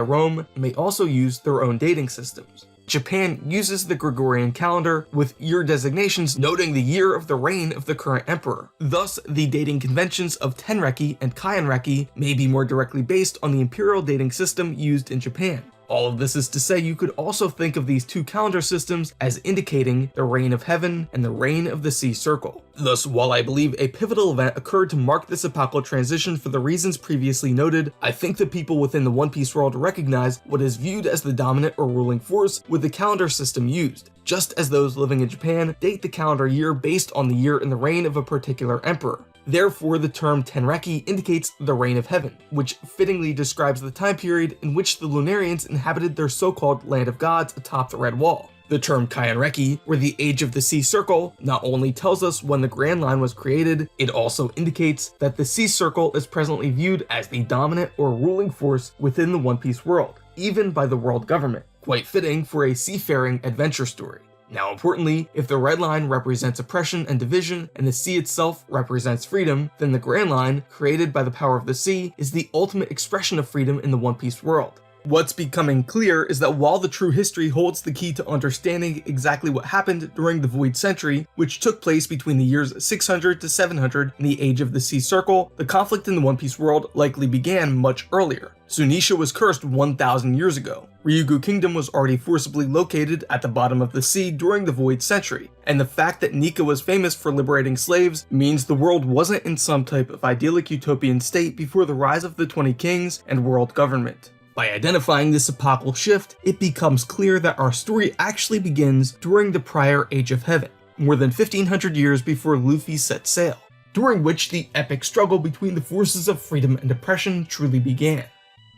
Rome may also use their own dating systems. Japan uses the Gregorian calendar, with year designations noting the year of the reign of the current emperor. Thus, the dating conventions of Kaienreki and Kaienreki may be more directly based on the imperial dating system used in Japan. All of this is to say you could also think of these two calendar systems as indicating the reign of heaven and the reign of the sea circle. Thus, while I believe a pivotal event occurred to mark this epochal transition for the reasons previously noted, I think the people within the One Piece world recognize what is viewed as the dominant or ruling force with the calendar system used, just as those living in Japan date the calendar year based on the year in the reign of a particular emperor. Therefore, the term Kaienreki indicates the reign of heaven, which fittingly describes the time period in which the Lunarians inhabited their so-called land of gods atop the Red Wall. The term Kaienreki, or the Age of the Sea Circle, not only tells us when the Grand Line was created, it also indicates that the Sea Circle is presently viewed as the dominant or ruling force within the One Piece world, even by the world government, quite fitting for a seafaring adventure story. Now importantly, if the Red Line represents oppression and division, and the sea itself represents freedom, then the Grand Line, created by the power of the sea, is the ultimate expression of freedom in the One Piece world. What's becoming clear is that while the true history holds the key to understanding exactly what happened during the Void Century, which took place between the years 600 to 700 in the Age of the Sea Circle, the conflict in the One Piece world likely began much earlier. Zunisha was cursed 1,000 years ago. Ryugu Kingdom was already forcibly located at the bottom of the sea during the Void Century, and the fact that Nika was famous for liberating slaves means the world wasn't in some type of idyllic utopian state before the rise of the 20 Kings and world government. By identifying this epochal shift, it becomes clear that our story actually begins during the prior Age of Heaven, more than 1500 years before Luffy set sail, during which the epic struggle between the forces of freedom and oppression truly began.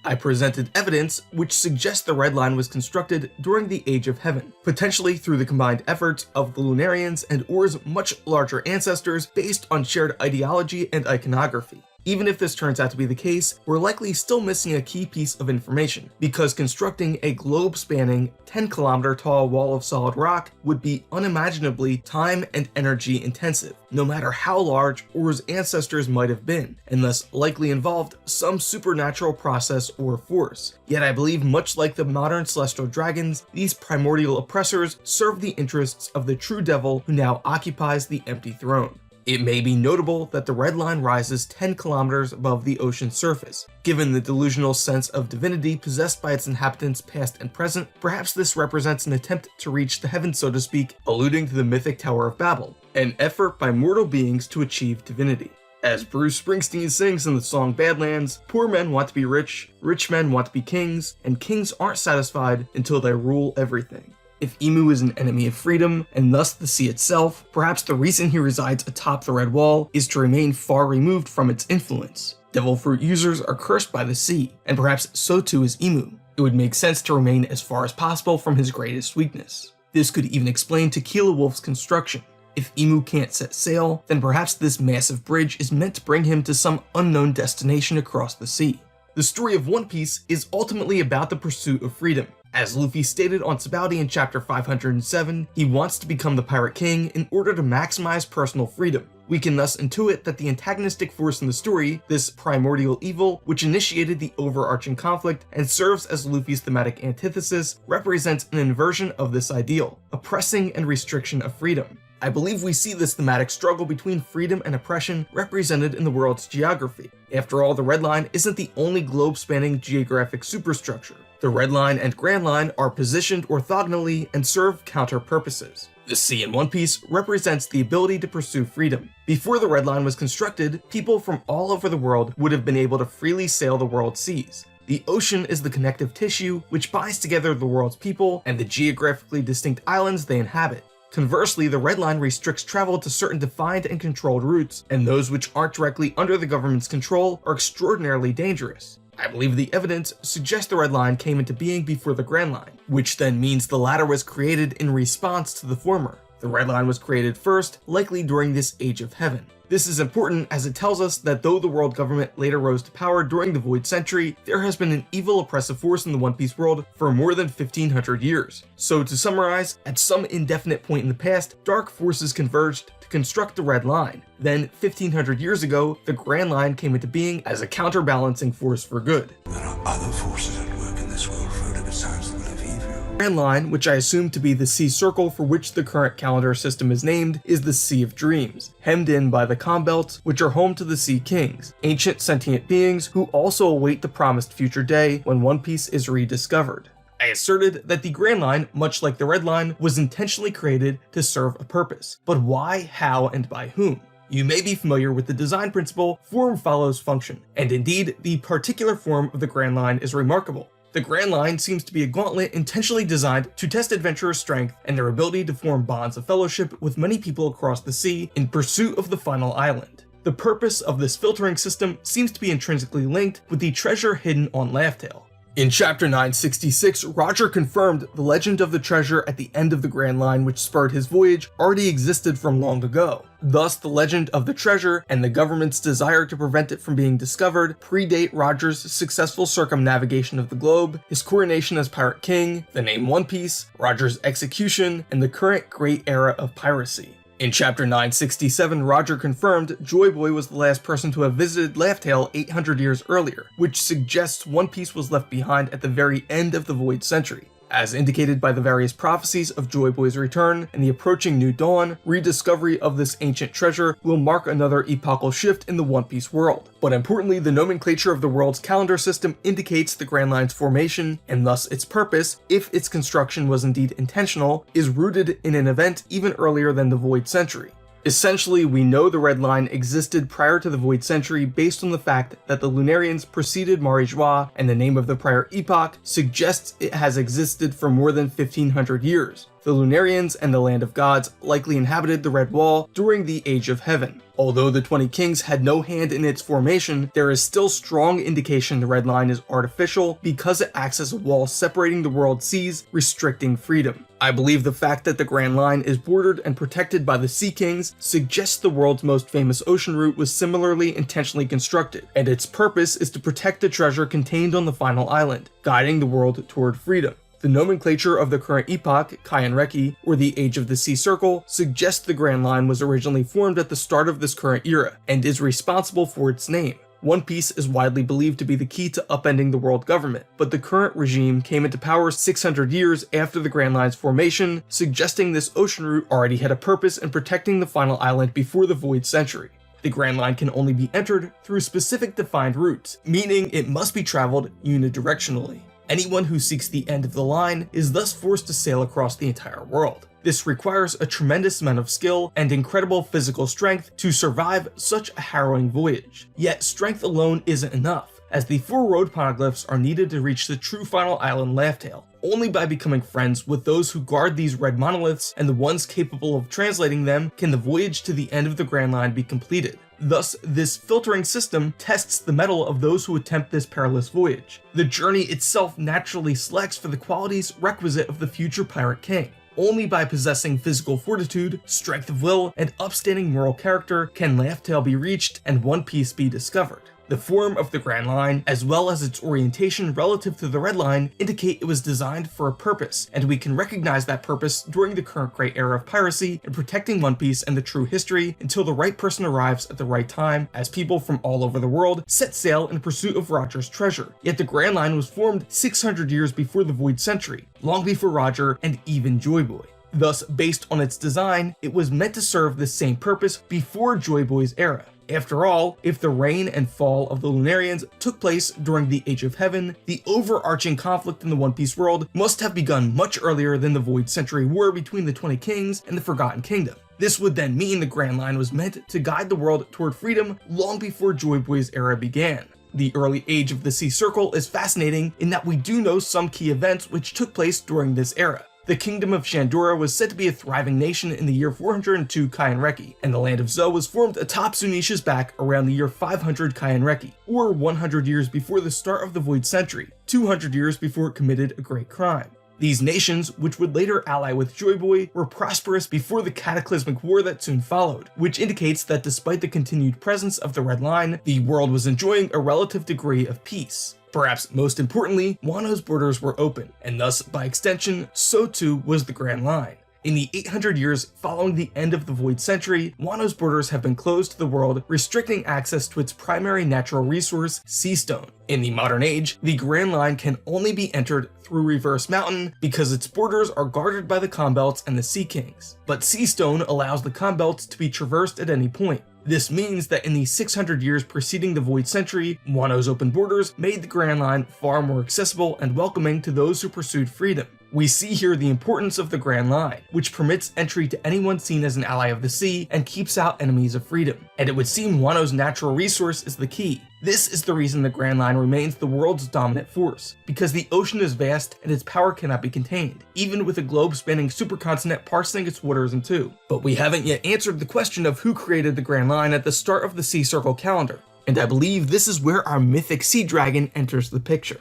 I presented evidence which suggests the Red Line was constructed during the Age of Heaven, potentially through the combined efforts of the Lunarians and Or's much larger ancestors based on shared ideology and iconography. Even if this turns out to be the case, we're likely still missing a key piece of information, because constructing a globe-spanning, 10-kilometer tall wall of solid rock would be unimaginably time and energy intensive, no matter how large Or's ancestors might have been, and thus likely involved some supernatural process or force. Yet I believe, much like the modern celestial dragons, these primordial oppressors serve the interests of the true devil who now occupies the empty throne. It may be notable that the Red Line rises 10 kilometers above the ocean's surface. Given the delusional sense of divinity possessed by its inhabitants past and present, perhaps this represents an attempt to reach the heavens, so to speak, alluding to the mythic Tower of Babel, an effort by mortal beings to achieve divinity. As Bruce Springsteen sings in the song Badlands, poor men want to be rich men want to be kings, and kings aren't satisfied until they rule everything. If Imu is an enemy of freedom, and thus the sea itself, perhaps the reason he resides atop the Red Wall is to remain far removed from its influence. Devil fruit users are cursed by the sea, and perhaps so too is Imu. It would make sense to remain as far as possible from his greatest weakness. This could even explain Tequila Wolf's construction. If Imu can't set sail, then perhaps this massive bridge is meant to bring him to some unknown destination across the sea. The story of One Piece is ultimately about the pursuit of freedom. As Luffy stated on Sabaody in chapter 507, he wants to become the Pirate King in order to maximize personal freedom. We can thus intuit that the antagonistic force in the story, this primordial evil, which initiated the overarching conflict and serves as Luffy's thematic antithesis, represents an inversion of this ideal, oppressing and restriction of freedom. I believe we see this thematic struggle between freedom and oppression represented in the world's geography. After all, the Red Line isn't the only globe-spanning geographic superstructure. The Red Line and Grand Line are positioned orthogonally and serve counter purposes. The sea in One Piece represents the ability to pursue freedom. Before the Red Line was constructed, people from all over the world would have been able to freely sail the world's seas. The ocean is the connective tissue which binds together the world's people and the geographically distinct islands they inhabit. Conversely, the Red Line restricts travel to certain defined and controlled routes, and those which aren't directly under the government's control are extraordinarily dangerous. I believe the evidence suggests the Red Line came into being before the Grand Line, which then means the latter was created in response to the former. The Red Line was created first, likely during this Age of Heaven. This is important as it tells us that though the world government later rose to power during the Void Century, there has been an evil oppressive force in the One Piece world for more than 1500 years. So to summarize, at some indefinite point in the past, dark forces converged to construct the Red Line. Then, 1500 years ago, the Grand Line came into being as a counterbalancing force for good. There are other forces at work in this world, Frodo, besides the will of evil. Grand Line, which I assume to be the sea circle for which the current calendar system is named, is the Sea of Dreams, hemmed in by the calm belts, which are home to the Sea Kings, ancient sentient beings who also await the promised future day when One Piece is rediscovered. I asserted that the Grand Line, much like the Red Line, was intentionally created to serve a purpose. But why, how, and by whom? You may be familiar with the design principle, form follows function, and indeed, the particular form of the Grand Line is remarkable. The Grand Line seems to be a gauntlet intentionally designed to test adventurers' strength and their ability to form bonds of fellowship with many people across the sea in pursuit of the final island. The purpose of this filtering system seems to be intrinsically linked with the treasure hidden on Laugh Tale. In Chapter 966, Roger confirmed the legend of the treasure at the end of the Grand Line which spurred his voyage already existed from long ago. Thus, the legend of the treasure and the government's desire to prevent it from being discovered predate Roger's successful circumnavigation of the globe, his coronation as Pirate King, the name One Piece, Roger's execution, and the current great era of piracy. In Chapter 967, Roger confirmed JoyBoy was the last person to have visited Laugh Tale 800 years earlier, which suggests One Piece was left behind at the very end of the Void Century. As indicated by the various prophecies of JoyBoy's return and the approaching New Dawn, rediscovery of this ancient treasure will mark another epochal shift in the One Piece world. But importantly, the nomenclature of the world's calendar system indicates the Grand Line's formation, and thus its purpose, if its construction was indeed intentional, is rooted in an event even earlier than the Void Century. Essentially, we know the Red Line existed prior to the Void Century based on the fact that the Lunarians preceded Mari Joie, and the name of the prior epoch suggests it has existed for more than 1500 years. The Lunarians and the Land of Gods likely inhabited the Red Wall during the Age of Heaven. Although the 20 Kings had no hand in its formation, there is still strong indication the Red Line is artificial because it acts as a wall separating the world seas, restricting freedom. I believe the fact that the Grand Line is bordered and protected by the Sea Kings suggests the world's most famous ocean route was similarly intentionally constructed, and its purpose is to protect the treasure contained on the final island, guiding the world toward freedom. The nomenclature of the current epoch, Kaienreki, or the Age of the Sea Circle, suggests the Grand Line was originally formed at the start of this current era, and is responsible for its name. One Piece is widely believed to be the key to upending the world government, but the current regime came into power 600 years after the Grand Line's formation, suggesting this ocean route already had a purpose in protecting the final island before the Void Century. The Grand Line can only be entered through specific defined routes, meaning it must be traveled unidirectionally. Anyone who seeks the end of the line is thus forced to sail across the entire world. This requires a tremendous amount of skill and incredible physical strength to survive such a harrowing voyage. Yet strength alone isn't enough, as the 4 road poneglyphs are needed to reach the true final island Laugh Tale. Only by becoming friends with those who guard these red monoliths and the ones capable of translating them can the voyage to the end of the Grand Line be completed. Thus, this filtering system tests the mettle of those who attempt this perilous voyage. The journey itself naturally selects for the qualities requisite of the future Pirate King. Only by possessing physical fortitude, strength of will, and upstanding moral character can Laugh Tale be reached and One Piece be discovered. The form of the Grand Line, as well as its orientation relative to the Red Line, indicate it was designed for a purpose, and we can recognize that purpose during the current great era of piracy and protecting One Piece and the true history until the right person arrives at the right time, as people from all over the world set sail in pursuit of Roger's treasure. Yet the Grand Line was formed 600 years before the Void Century, long before Roger and even JoyBoy. Thus, based on its design, it was meant to serve the same purpose before JoyBoy's era. After all, if the reign and fall of the Lunarians took place during the Age of Heaven, the overarching conflict in the One Piece world must have begun much earlier than the Void Century War between the 20 Kings and the Forgotten Kingdom. This would then mean the Grand Line was meant to guide the world toward freedom long before JoyBoy's era began. The early Age of the Sea Circle is fascinating in that we do know some key events which took place during this era. The Kingdom of Shandora was said to be a thriving nation in the year 402 Kaienreki, and the Land of Zou was formed atop Zunisha's back around the year 500 Kaienreki, or 100 years before the start of the Void Century, 200 years before it committed a great crime. These nations, which would later ally with JoyBoy, were prosperous before the cataclysmic war that soon followed, which indicates that despite the continued presence of the Red Line, the world was enjoying a relative degree of peace. Perhaps most importantly, Wano's borders were open, and thus, by extension, so too was the Grand Line. In the 800 years following the end of the Void Century, Wano's borders have been closed to the world, restricting access to its primary natural resource, sea stone. In the modern age, the Grand Line can only be entered through Reverse Mountain because its borders are guarded by the Conbelts and the Sea Kings. But sea stone allows the Conbelts to be traversed at any point. This means that in the 600 years preceding the Void Century, Wano's open borders made the Grand Line far more accessible and welcoming to those who pursued freedom. We see here the importance of the Grand Line, which permits entry to anyone seen as an ally of the sea and keeps out enemies of freedom. And it would seem Wano's natural resource is the key. This is the reason the Grand Line remains the world's dominant force, because the ocean is vast and its power cannot be contained, even with a globe-spanning supercontinent parsing its waters in two. But we haven't yet answered the question of who created the Grand Line at the start of the Sea Circle calendar, and I believe this is where our mythic sea dragon enters the picture.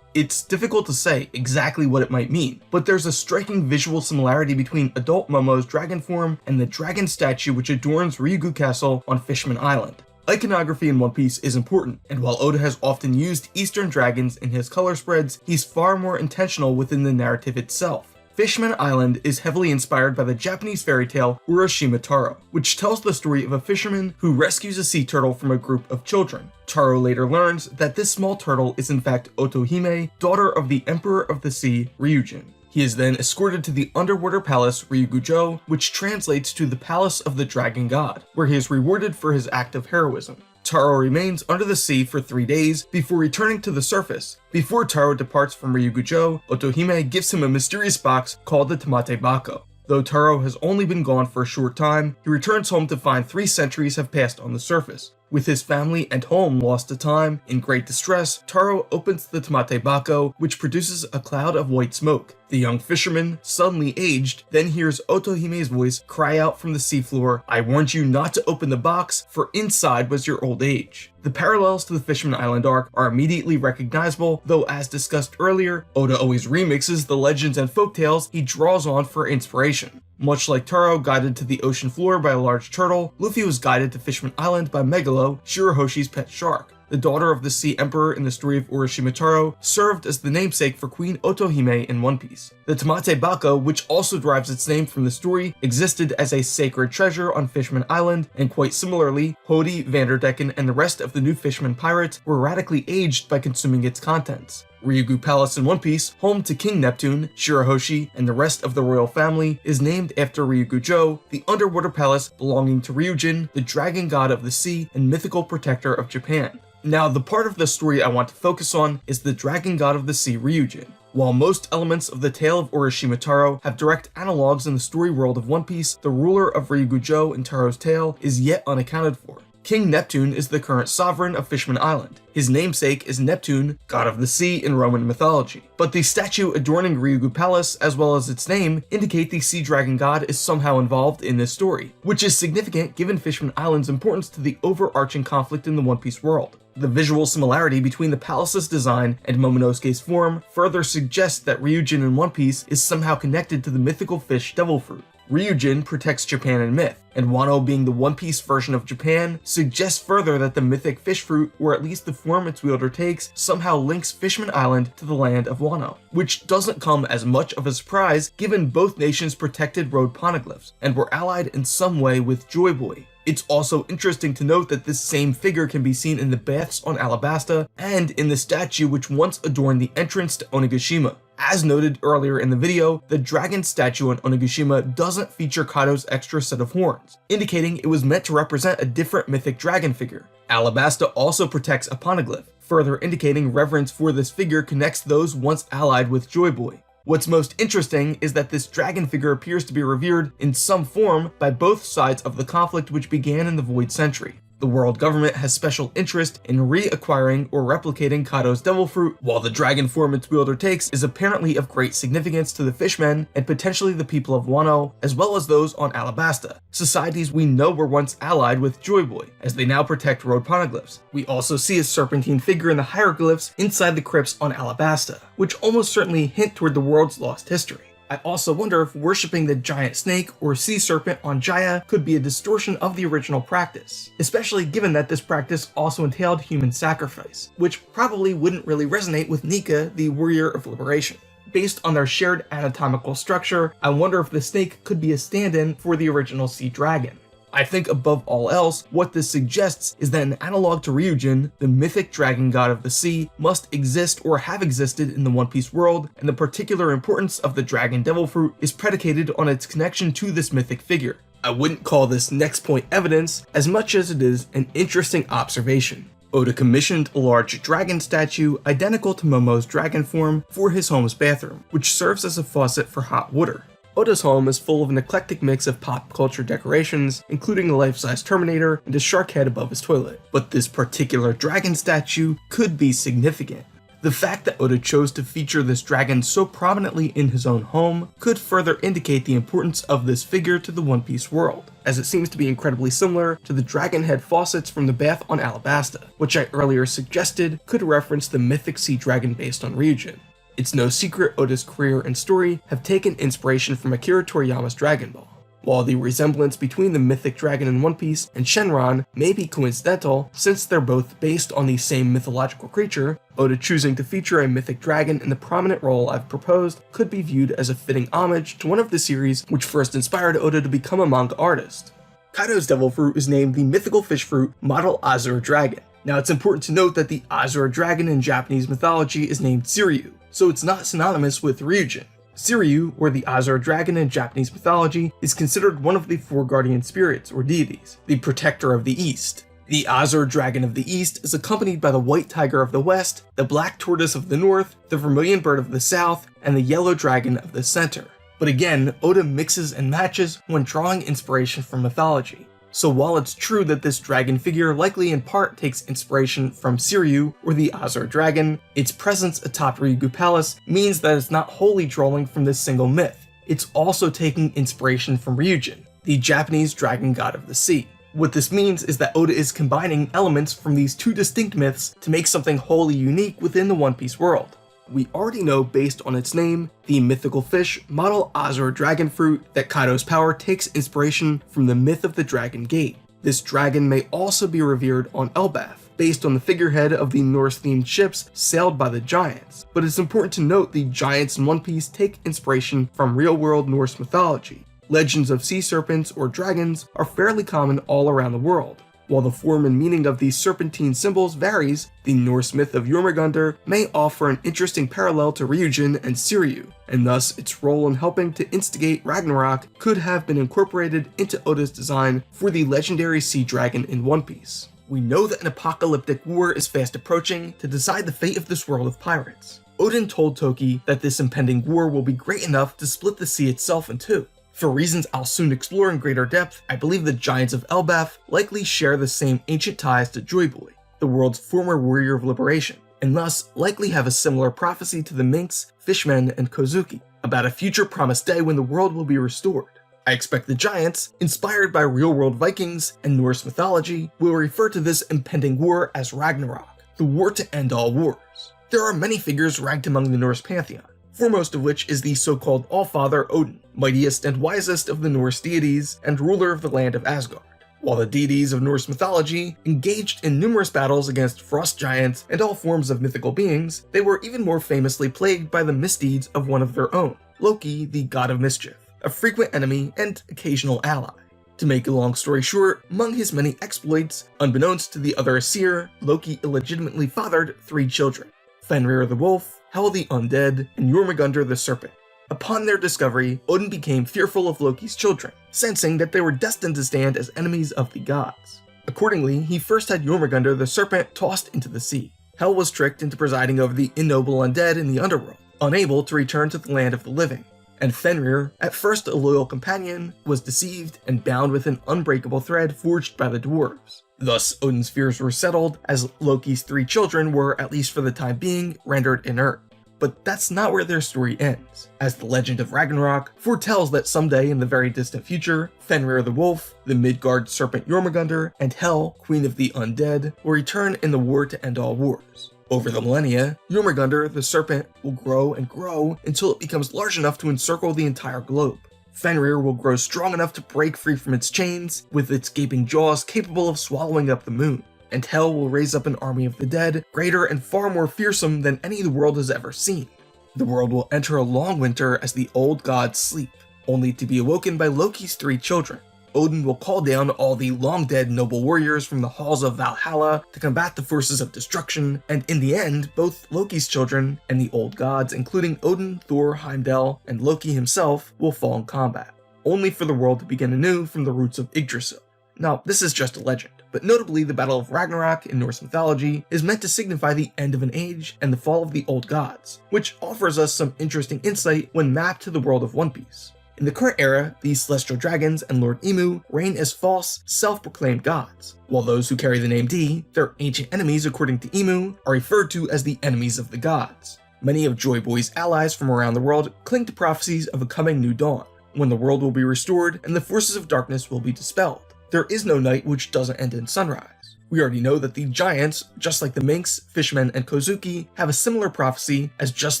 It's difficult to say exactly what it might mean, but there's a striking visual similarity between adult Momo's dragon form and the dragon statue which adorns Ryugu Castle on Fishman Island. Iconography in One Piece is important, and while Oda has often used Eastern dragons in his color spreads, he's far more intentional within the narrative itself. Fishman Island is heavily inspired by the Japanese fairy tale Urashima Taro, which tells the story of a fisherman who rescues a sea turtle from a group of children. Taro later learns that this small turtle is in fact Otohime, daughter of the Emperor of the Sea, Ryujin. He is then escorted to the underwater palace Ryugujo, which translates to the Palace of the Dragon God, where he is rewarded for his act of heroism. Taro remains under the sea for 3 days before returning to the surface. Before Taro departs from Ryugujo, Otohime gives him a mysterious box called the Tamate Bako. Though Taro has only been gone for a short time, he returns home to find 3 centuries have passed on the surface. With his family and home lost to time, in great distress, Taro opens the Tamate Bako, which produces a cloud of white smoke. The young fisherman, suddenly aged, then hears Otohime's voice cry out from the seafloor, "I warned you not to open the box, for inside was your old age." The parallels to the Fishman Island arc are immediately recognizable, though as discussed earlier, Oda always remixes the legends and folktales he draws on for inspiration. Much like Taro guided to the ocean floor by a large turtle, Luffy was guided to Fishman Island by Megalo, Shirahoshi's pet shark. The daughter of the Sea Emperor in the story of Urashima Taro served as the namesake for Queen Otohime in One Piece. The Tamate Bako, which also derives its name from the story, existed as a sacred treasure on Fishman Island, and quite similarly, Hody, Vanderdecken, and the rest of the new Fishman pirates were radically aged by consuming its contents. Ryugu Palace in One Piece, home to King Neptune, Shirahoshi, and the rest of the royal family, is named after Ryugujo, the underwater palace belonging to Ryujin, the dragon god of the sea and mythical protector of Japan. Now, the part of the story I want to focus on is the dragon god of the sea Ryujin. While most elements of the tale of Urashima Taro have direct analogues in the story world of One Piece, the ruler of Ryugujo in Taro's tale is yet unaccounted for. King Neptune is the current sovereign of Fishman Island. His namesake is Neptune, god of the sea in Roman mythology. But the statue adorning Ryugu Palace, as well as its name, indicate the sea dragon god is somehow involved in this story, which is significant given Fishman Island's importance to the overarching conflict in the One Piece world. The visual similarity between the palace's design and Momonosuke's form further suggests that Ryujin in One Piece is somehow connected to the mythical fish devil fruit. Ryujin protects Japan in myth, and Wano being the One Piece version of Japan suggests further that the mythic fish fruit, or at least the form its wielder takes, somehow links Fishman Island to the land of Wano, which doesn't come as much of a surprise given both nations protected road poneglyphs and were allied in some way with JoyBoy. It's also interesting to note that this same figure can be seen in the baths on Alabasta and in the statue which once adorned the entrance to Onigashima. As noted earlier in the video, the dragon statue on Onigashima doesn't feature Kaido's extra set of horns, indicating it was meant to represent a different mythic dragon figure. Alabasta also protects a poneglyph, further indicating reverence for this figure connects those once allied with JoyBoy. What's most interesting is that this dragon figure appears to be revered in some form by both sides of the conflict which began in the Void Century. The world government has special interest in reacquiring or replicating Kaido's devil fruit, while the dragon form its wielder takes is apparently of great significance to the fishmen and potentially the people of Wano, as well as those on Alabasta, societies we know were once allied with JoyBoy, as they now protect road poneglyphs. We also see a serpentine figure in the hieroglyphs inside the crypts on Alabasta, which almost certainly hint toward the world's lost history. I also wonder if worshipping the giant snake or sea serpent on Jaya could be a distortion of the original practice, especially given that this practice also entailed human sacrifice, which probably wouldn't really resonate with Nika, the warrior of liberation. Based on their shared anatomical structure, I wonder if the snake could be a stand-in for the original sea dragon. I think above all else, what this suggests is that an analog to Ryujin, the mythic dragon god of the sea, must exist or have existed in the One Piece world, and the particular importance of the dragon devil fruit is predicated on its connection to this mythic figure. I wouldn't call this next point evidence as much as it is an interesting observation. Oda commissioned a large dragon statue identical to Momo's dragon form for his home's bathroom, which serves as a faucet for hot water. Oda's home is full of an eclectic mix of pop culture decorations, including a life-size Terminator and a shark head above his toilet. But this particular dragon statue could be significant. The fact that Oda chose to feature this dragon so prominently in his own home could further indicate the importance of this figure to the One Piece world, as it seems to be incredibly similar to the dragon head faucets from the bath on Alabasta, which I earlier suggested could reference the mythic sea dragon based on Ryujin. It's no secret Oda's career and story have taken inspiration from Akira Toriyama's Dragon Ball. While the resemblance between the mythic dragon in One Piece and Shenron may be coincidental since they're both based on the same mythological creature, Oda choosing to feature a mythic dragon in the prominent role I've proposed could be viewed as a fitting homage to one of the series which first inspired Oda to become a manga artist. Kaido's devil fruit is named the mythical fish fruit model Azure Dragon. Now it's important to note that the Azure Dragon in Japanese mythology is named Shiryu, so it's not synonymous with Ryujin. Shiryu, or the Azure Dragon in Japanese mythology, is considered one of the four guardian spirits or deities, the protector of the East. The Azure Dragon of the East is accompanied by the White Tiger of the West, the Black Tortoise of the North, the Vermilion Bird of the South, and the Yellow Dragon of the Center. But again, Oda mixes and matches when drawing inspiration from mythology. So while it's true that this dragon figure likely in part takes inspiration from Shiryu or the Azure Dragon, its presence atop Ryugu Palace means that it's not wholly drawing from this single myth. It's also taking inspiration from Ryujin, the Japanese dragon god of the sea. What this means is that Oda is combining elements from these two distinct myths to make something wholly unique within the One Piece world. We already know based on its name, the mythical fish model Azure Dragon Fruit, that Kaido's power takes inspiration from the myth of the Dragon Gate. This dragon may also be revered on Elbaf, based on the figurehead of the Norse-themed ships sailed by the giants. But it's important to note the giants in One Piece take inspiration from real-world Norse mythology. Legends of sea serpents or dragons are fairly common all around the world. While the form and meaning of these serpentine symbols varies, the Norse myth of Jormungandr may offer an interesting parallel to Ryujin and Shiryu, and thus its role in helping to instigate Ragnarok could have been incorporated into Oda's design for the legendary sea dragon in One Piece. We know that an apocalyptic war is fast approaching to decide the fate of this world of pirates. Odin told Toki that this impending war will be great enough to split the sea itself in two. For reasons I'll soon explore in greater depth, I believe the giants of Elbaf likely share the same ancient ties to JoyBoy, the world's former warrior of liberation, and thus likely have a similar prophecy to the Minks, Fishmen, and Kozuki, about a future promised day when the world will be restored. I expect the giants, inspired by real-world Vikings and Norse mythology, will refer to this impending war as Ragnarok, the war to end all wars. There are many figures ranked among the Norse pantheon, foremost of which is the so-called Allfather Odin, mightiest and wisest of the Norse deities and ruler of the land of Asgard. While the deities of Norse mythology engaged in numerous battles against frost giants and all forms of mythical beings, they were even more famously plagued by the misdeeds of one of their own, Loki, the god of mischief, a frequent enemy and occasional ally. To make a long story short, among his many exploits, unbeknownst to the other Aesir, Loki illegitimately fathered 3 children: Fenrir the wolf, Hel the undead, and Jormungandr the serpent. Upon their discovery, Odin became fearful of Loki's children, sensing that they were destined to stand as enemies of the gods. Accordingly, he first had Jormungandr the serpent tossed into the sea. Hel was tricked into presiding over the ignoble undead in the underworld, unable to return to the land of the living. And Fenrir, at first a loyal companion, was deceived and bound with an unbreakable thread forged by the dwarves. Thus, Odin's fears were settled, as Loki's 3 children were, at least for the time being, rendered inert. But that's not where their story ends, as the legend of Ragnarok foretells that someday in the very distant future, Fenrir the wolf, the Midgard serpent Jormungandr, and Hel, queen of the undead, will return in the war to end all wars. Over the millennia, Jormungandr, the serpent, will grow and grow until it becomes large enough to encircle the entire globe. Fenrir will grow strong enough to break free from its chains, with its gaping jaws capable of swallowing up the moon. And Hel will raise up an army of the dead, greater and far more fearsome than any the world has ever seen. The world will enter a long winter as the old gods sleep, only to be awoken by Loki's 3 children. Odin will call down all the long-dead noble warriors from the halls of Valhalla to combat the forces of destruction, and in the end, both Loki's children and the old gods, including Odin, Thor, Heimdall, and Loki himself, will fall in combat, only for the world to begin anew from the roots of Yggdrasil. Now, this is just a legend, but notably the Battle of Ragnarok in Norse mythology is meant to signify the end of an age and the fall of the old gods, which offers us some interesting insight when mapped to the world of One Piece. In the current era, the Celestial Dragons and Lord Emu reign as false, self-proclaimed gods, while those who carry the name D, their ancient enemies according to Emu, are referred to as the enemies of the gods. Many of JoyBoy's allies from around the world cling to prophecies of a coming new dawn, when the world will be restored and the forces of darkness will be dispelled. There is no night which doesn't end in sunrise. We already know that the giants, just like the Minks, Fishmen, and Kozuki, have a similar prophecy, as just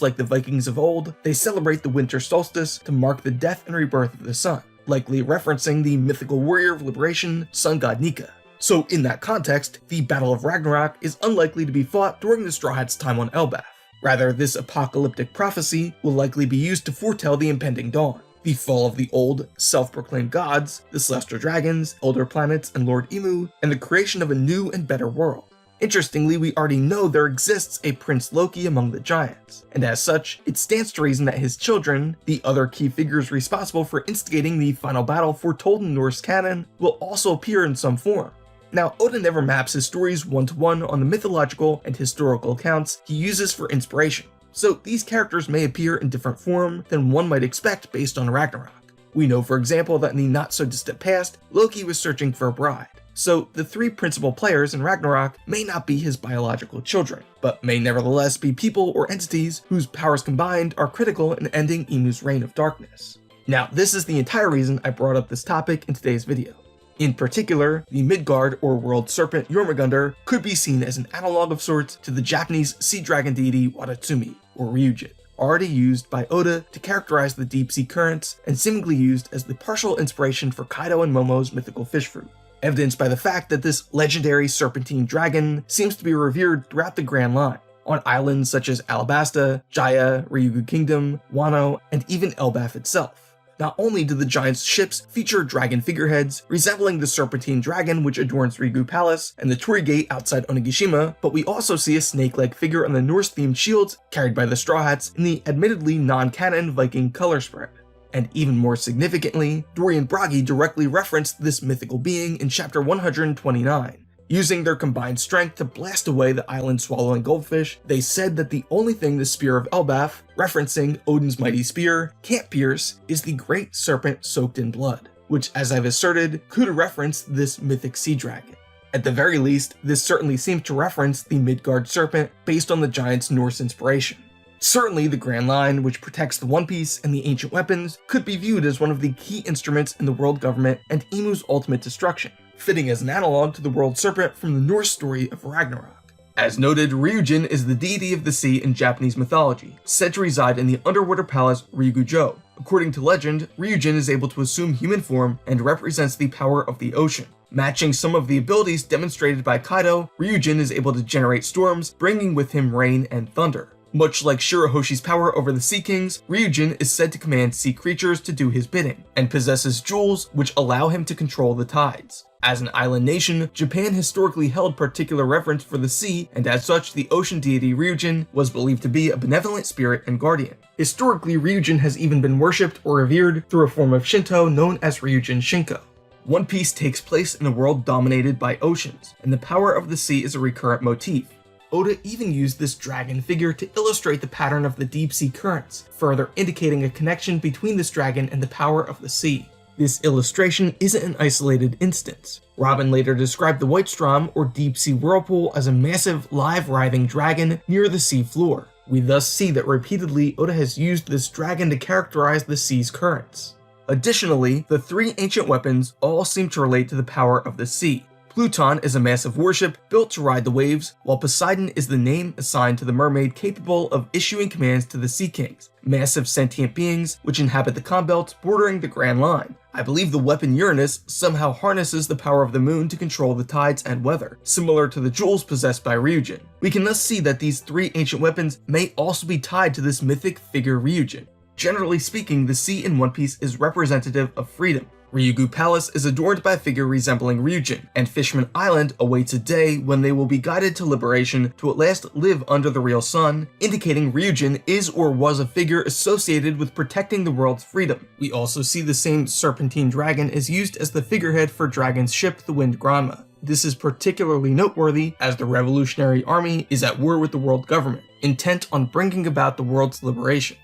like the Vikings of old, they celebrate the winter solstice to mark the death and rebirth of the sun, likely referencing the mythical warrior of liberation, sun god Nika. So in that context, the Battle of Ragnarok is unlikely to be fought during the Straw Hats' time on Elbaf. Rather, this apocalyptic prophecy will likely be used to foretell the impending dawn, the fall of the old, self-proclaimed gods, the Celestial Dragons, Elder Planets, and Lord Emu, and the creation of a new and better world. Interestingly, we already know there exists a Prince Loki among the giants, and as such, it stands to reason that his children, the other key figures responsible for instigating the final battle foretold in Norse canon, will also appear in some form. Now, Oda never maps his stories one-to-one on the mythological and historical accounts he uses for inspiration, so these characters may appear in different form than one might expect based on Ragnarok. We know, for example, that in the not-so-distant past, Loki was searching for a bride, so the three principal players in Ragnarok may not be his biological children, but may nevertheless be people or entities whose powers combined are critical in ending Emu's reign of darkness. Now, this is the entire reason I brought up this topic in today's video. In particular, the Midgard or World Serpent Jormungandr could be seen as an analog of sorts to the Japanese sea dragon deity Watatsumi, or Ryujin, already used by Oda to characterize the deep sea currents and seemingly used as the partial inspiration for Kaido and Momo's mythical fish fruit, evidenced by the fact that this legendary serpentine dragon seems to be revered throughout the Grand Line, on islands such as Alabasta, Jaya, Ryugu Kingdom, Wano, and even Elbaf itself. Not only do the giants' ships feature dragon figureheads resembling the serpentine dragon which adorns Ryugu Palace and the Torii Gate outside Onigashima, but we also see a snake-like figure on the Norse-themed shields carried by the Straw Hats in the admittedly non-canon Viking color spread. And even more significantly, Dorian Bragi directly referenced this mythical being in chapter 129. Using their combined strength to blast away the island-swallowing goldfish, they said that the only thing the Spear of Elbaf, referencing Odin's mighty spear, can't pierce is the great serpent soaked in blood, which, as I've asserted, could reference this mythic sea dragon. At the very least, this certainly seems to reference the Midgard serpent based on the giant's Norse inspiration. Certainly, the Grand Line, which protects the One Piece and the ancient weapons, could be viewed as one of the key instruments in the world government and Emu's ultimate destruction, fitting as an analog to the world serpent from the Norse story of Ragnarok. As noted, Ryujin is the deity of the sea in Japanese mythology, said to reside in the underwater palace Ryugu-jo. According to legend, Ryujin is able to assume human form and represents the power of the ocean. Matching some of the abilities demonstrated by Kaido, Ryujin is able to generate storms, bringing with him rain and thunder. Much like Shirahoshi's power over the Sea Kings, Ryujin is said to command sea creatures to do his bidding, and possesses jewels which allow him to control the tides. As an island nation, Japan historically held particular reverence for the sea, and as such, the ocean deity Ryujin was believed to be a benevolent spirit and guardian. Historically, Ryujin has even been worshipped or revered through a form of Shinto known as Ryujin Shinko. One Piece takes place in a world dominated by oceans, and the power of the sea is a recurrent motif. Oda even used this dragon figure to illustrate the pattern of the deep sea currents, further indicating a connection between this dragon and the power of the sea. This illustration isn't an isolated instance. Robin later described the White Strom or deep sea whirlpool as a massive, live writhing dragon near the sea floor. We thus see that repeatedly Oda has used this dragon to characterize the sea's currents. Additionally, the three ancient weapons all seem to relate to the power of the sea. Pluton is a massive warship built to ride the waves, while Poseidon is the name assigned to the mermaid capable of issuing commands to the Sea Kings, massive sentient beings which inhabit the calm belt bordering the Grand Line. I believe the weapon Uranus somehow harnesses the power of the moon to control the tides and weather, similar to the jewels possessed by Ryujin. We can thus see that these three ancient weapons may also be tied to this mythic figure Ryujin. Generally speaking, the sea in One Piece is representative of freedom. Ryugu Palace is adorned by a figure resembling Ryujin, and Fishman Island awaits a day when they will be guided to liberation to at last live under the real sun, indicating Ryujin is or was a figure associated with protecting the world's freedom. We also see the same serpentine dragon is used as the figurehead for Dragon's ship, the Wind Granma. This is particularly noteworthy as the Revolutionary Army is at war with the world government, intent on bringing about the world's liberation.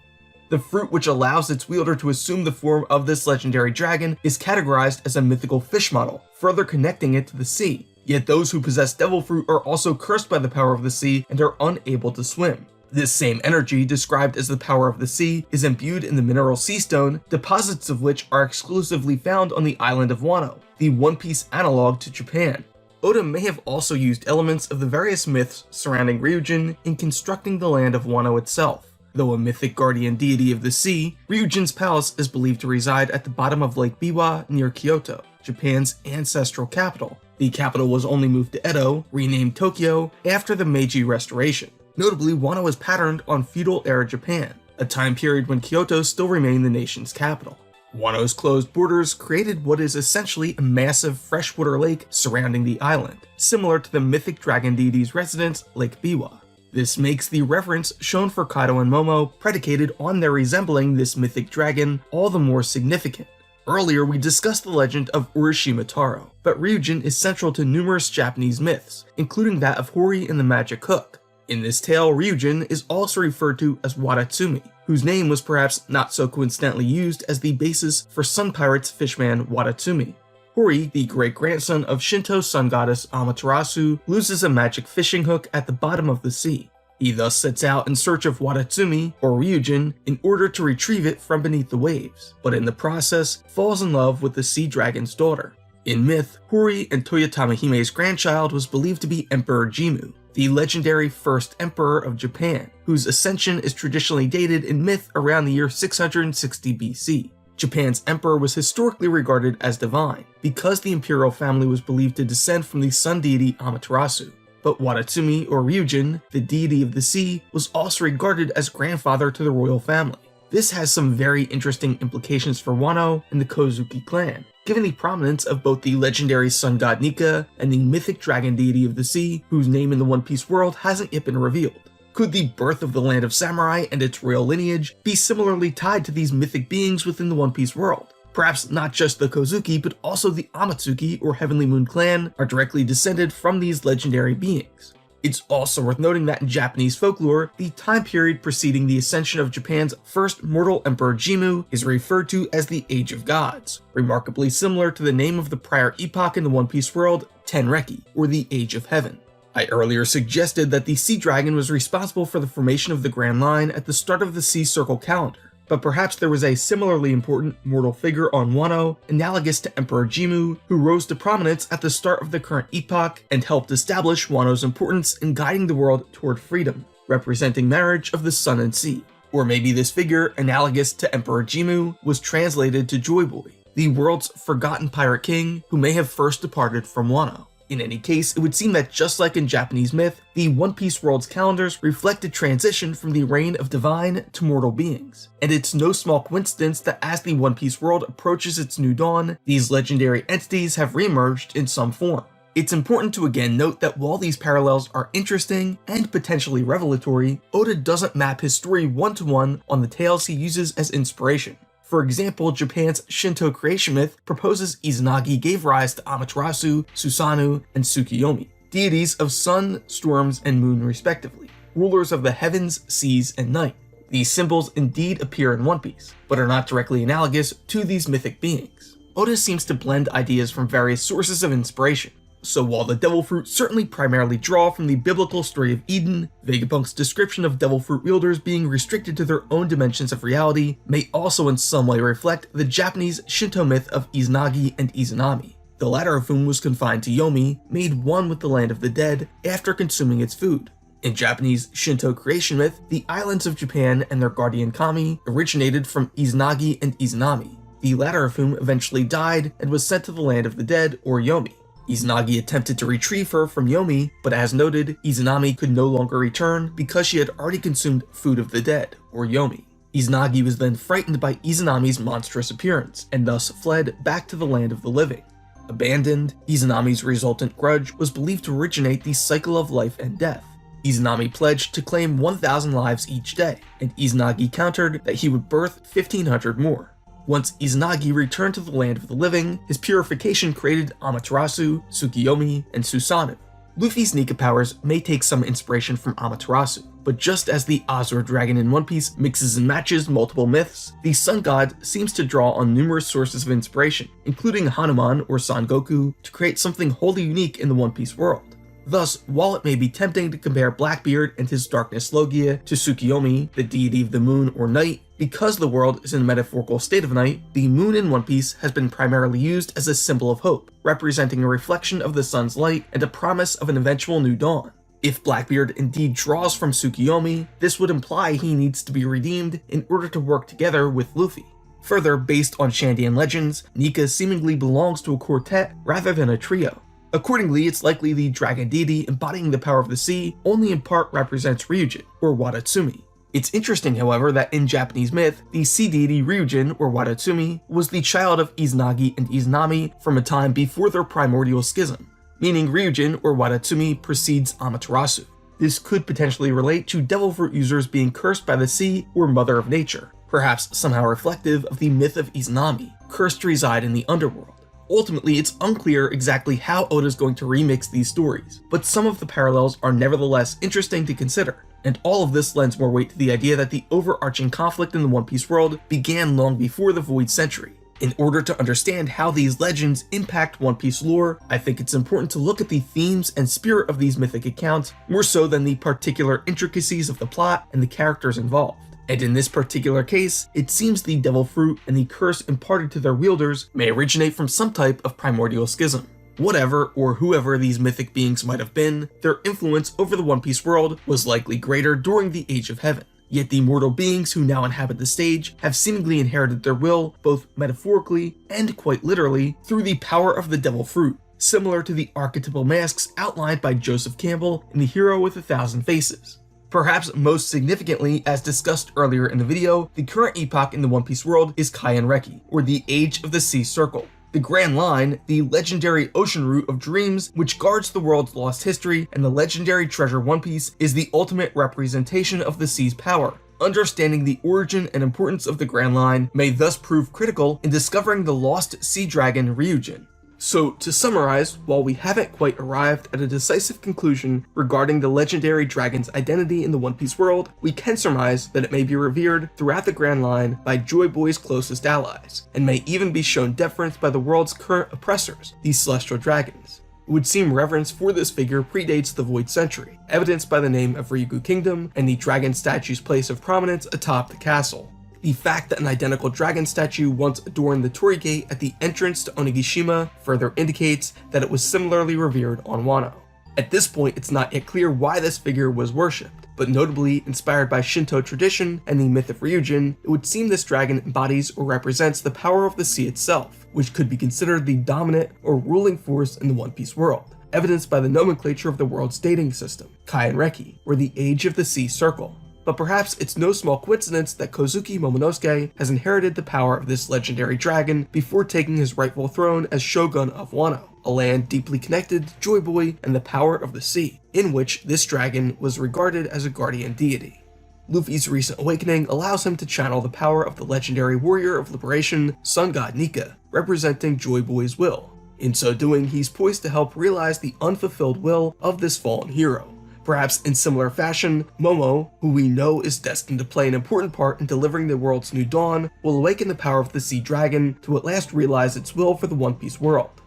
The fruit which allows its wielder to assume the form of this legendary dragon is categorized as a mythical fish model, further connecting it to the sea. Yet those who possess devil fruit are also cursed by the power of the sea and are unable to swim. This same energy, described as the power of the sea, is imbued in the mineral sea stone, deposits of which are exclusively found on the island of Wano, the One Piece analog to Japan. Oda may have also used elements of the various myths surrounding Ryujin in constructing the land of Wano itself. Though a mythic guardian deity of the sea, Ryujin's palace is believed to reside at the bottom of Lake Biwa near Kyoto, Japan's ancestral capital. The capital was only moved to Edo, renamed Tokyo, after the Meiji Restoration. Notably, Wano is patterned on feudal-era Japan, a time period when Kyoto still remained the nation's capital. Wano's closed borders created what is essentially a massive freshwater lake surrounding the island, similar to the mythic dragon deity's residence, Lake Biwa. This makes the reverence shown for Kaido and Momo, predicated on their resembling this mythic dragon, all the more significant. Earlier, we discussed the legend of Urashima Taro, but Ryujin is central to numerous Japanese myths, including that of Hori and the Magic Hook. In this tale, Ryujin is also referred to as Wadatsumi, whose name was perhaps not so coincidentally used as the basis for Sun Pirate's fishman Wadatsumi. Hori, the great-grandson of Shinto sun goddess Amaterasu, loses a magic fishing hook at the bottom of the sea. He thus sets out in search of Wadatsumi, or Ryujin, in order to retrieve it from beneath the waves, but in the process falls in love with the sea dragon's daughter. In myth, Hori and Toyotama Hime's grandchild was believed to be Emperor Jimmu, the legendary first emperor of Japan, whose ascension is traditionally dated in myth around the year 660 BC. Japan's emperor was historically regarded as divine, because the imperial family was believed to descend from the sun deity Amaterasu. But Wadatsumi, or Ryujin, the deity of the sea, was also regarded as grandfather to the royal family. This has some very interesting implications for Wano and the Kozuki clan, given the prominence of both the legendary sun god Nika and the mythic dragon deity of the sea, whose name in the One Piece world hasn't yet been revealed. Could the birth of the land of samurai and its royal lineage be similarly tied to these mythic beings within the One Piece world? Perhaps not just the Kozuki, but also the Amatsuki or Heavenly Moon clan are directly descended from these legendary beings. It's also worth noting that in Japanese folklore, the time period preceding the ascension of Japan's first mortal emperor Jimmu is referred to as the Age of Gods, remarkably similar to the name of the prior epoch in the One Piece world, Tenreki, or the Age of Heaven. I earlier suggested that the Sea Dragon was responsible for the formation of the Grand Line at the start of the Sea Circle calendar, but perhaps there was a similarly important mortal figure on Wano, analogous to Emperor Jimmu, who rose to prominence at the start of the current epoch and helped establish Wano's importance in guiding the world toward freedom, representing marriage of the sun and sea. Or maybe this figure, analogous to Emperor Jimmu, was translated to JoyBoy, the world's forgotten pirate king who may have first departed from Wano. In any case, it would seem that just like in Japanese myth, the One Piece world's calendars reflect a transition from the reign of divine to mortal beings. And it's no small coincidence that as the One Piece world approaches its new dawn, these legendary entities have reemerged in some form. It's important to again note that while these parallels are interesting and potentially revelatory, Oda doesn't map his story one-to-one on the tales he uses as inspiration. For example, Japan's Shinto creation myth proposes Izanagi gave rise to Amaterasu, Susanoo, and Tsukiyomi, deities of sun, storms, and moon respectively, rulers of the heavens, seas, and night. These symbols indeed appear in One Piece, but are not directly analogous to these mythic beings. Oda seems to blend ideas from various sources of inspiration. So while the devil fruit certainly primarily draw from the biblical story of Eden, Vegapunk's description of devil fruit wielders being restricted to their own dimensions of reality may also in some way reflect the Japanese Shinto myth of Izanagi and Izanami, the latter of whom was confined to Yomi, made one with the land of the dead after consuming its food. In Japanese Shinto creation myth, the islands of Japan and their guardian kami originated from Izanagi and Izanami, the latter of whom eventually died and was sent to the land of the dead, or Yomi. Izanagi attempted to retrieve her from Yomi, but as noted, Izanami could no longer return because she had already consumed food of the dead, or Yomi. Izanagi was then frightened by Izanami's monstrous appearance, and thus fled back to the land of the living. Abandoned, Izanami's resultant grudge was believed to originate the cycle of life and death. Izanami pledged to claim 1,000 lives each day, and Izanagi countered that he would birth 1,500 more. Once Izanagi returned to the land of the living, his purification created Amaterasu, Tsukiyomi, and Susanoo. Luffy's Nika powers may take some inspiration from Amaterasu, but just as the Azure Dragon in One Piece mixes and matches multiple myths, the Sun God seems to draw on numerous sources of inspiration, including Hanuman or Son Goku, to create something wholly unique in the One Piece world. Thus, while it may be tempting to compare Blackbeard and his darkness Logia to Tsukiyomi, the deity of the moon or night, because the world is in a metaphorical state of night, the moon in One Piece has been primarily used as a symbol of hope, representing a reflection of the sun's light and a promise of an eventual new dawn. If Blackbeard indeed draws from Tsukiyomi, this would imply he needs to be redeemed in order to work together with Luffy. Further, based on Shandian legends, Nika seemingly belongs to a quartet rather than a trio. Accordingly, it's likely the dragon deity embodying the power of the sea only in part represents Ryujin, or Wadatsumi. It's interesting, however, that in Japanese myth, the sea deity Ryujin, or Wadatsumi, was the child of Izanagi and Izanami from a time before their primordial schism, meaning Ryujin, or Wadatsumi, precedes Amaterasu. This could potentially relate to devil fruit users being cursed by the sea or mother of nature, perhaps somehow reflective of the myth of Izanami, cursed to reside in the underworld. Ultimately, it's unclear exactly how Oda's going to remix these stories, but some of the parallels are nevertheless interesting to consider, and all of this lends more weight to the idea that the overarching conflict in the One Piece world began long before the Void Century. In order to understand how these legends impact One Piece lore, I think it's important to look at the themes and spirit of these mythic accounts more so than the particular intricacies of the plot and the characters involved. And in this particular case, it seems the devil fruit and the curse imparted to their wielders may originate from some type of primordial schism. Whatever or whoever these mythic beings might have been, their influence over the One Piece world was likely greater during the Age of Heaven. Yet the mortal beings who now inhabit the stage have seemingly inherited their will, both metaphorically and quite literally, through the power of the devil fruit, similar to the archetypal masks outlined by Joseph Campbell in The Hero with a Thousand Faces. Perhaps most significantly, as discussed earlier in the video, the current epoch in the One Piece world is Kaienreki, or the Age of the Sea Circle. The Grand Line, the legendary ocean route of dreams which guards the world's lost history, and the legendary treasure One Piece, is the ultimate representation of the sea's power. Understanding the origin and importance of the Grand Line may thus prove critical in discovering the lost sea dragon Ryujin. So, to summarize, while we haven't quite arrived at a decisive conclusion regarding the legendary dragon's identity in the One Piece world, we can surmise that it may be revered throughout the Grand Line by JoyBoy's closest allies, and may even be shown deference by the world's current oppressors, the Celestial Dragons. It would seem reverence for this figure predates the Void Century, evidenced by the name of Ryugu Kingdom and the dragon statue's place of prominence atop the castle. The fact that an identical dragon statue once adorned the Torii Gate at the entrance to Onigashima further indicates that it was similarly revered on Wano. At this point, it's not yet clear why this figure was worshipped, but notably inspired by Shinto tradition and the myth of Ryujin, it would seem this dragon embodies or represents the power of the sea itself, which could be considered the dominant or ruling force in the One Piece world, evidenced by the nomenclature of the world's dating system, Kaienreki, or the Age of the Sea Circle. But perhaps it's no small coincidence that Kozuki Momonosuke has inherited the power of this legendary dragon before taking his rightful throne as Shogun of Wano, a land deeply connected to JoyBoy and the power of the sea, in which this dragon was regarded as a guardian deity. Luffy's recent awakening allows him to channel the power of the legendary warrior of liberation, Sun God Nika, representing JoyBoy's will. In so doing, he's poised to help realize the unfulfilled will of this fallen hero. Perhaps in similar fashion, Momo, who we know is destined to play an important part in delivering the world's new dawn, will awaken the power of the sea dragon to at last realize its will for the One Piece world.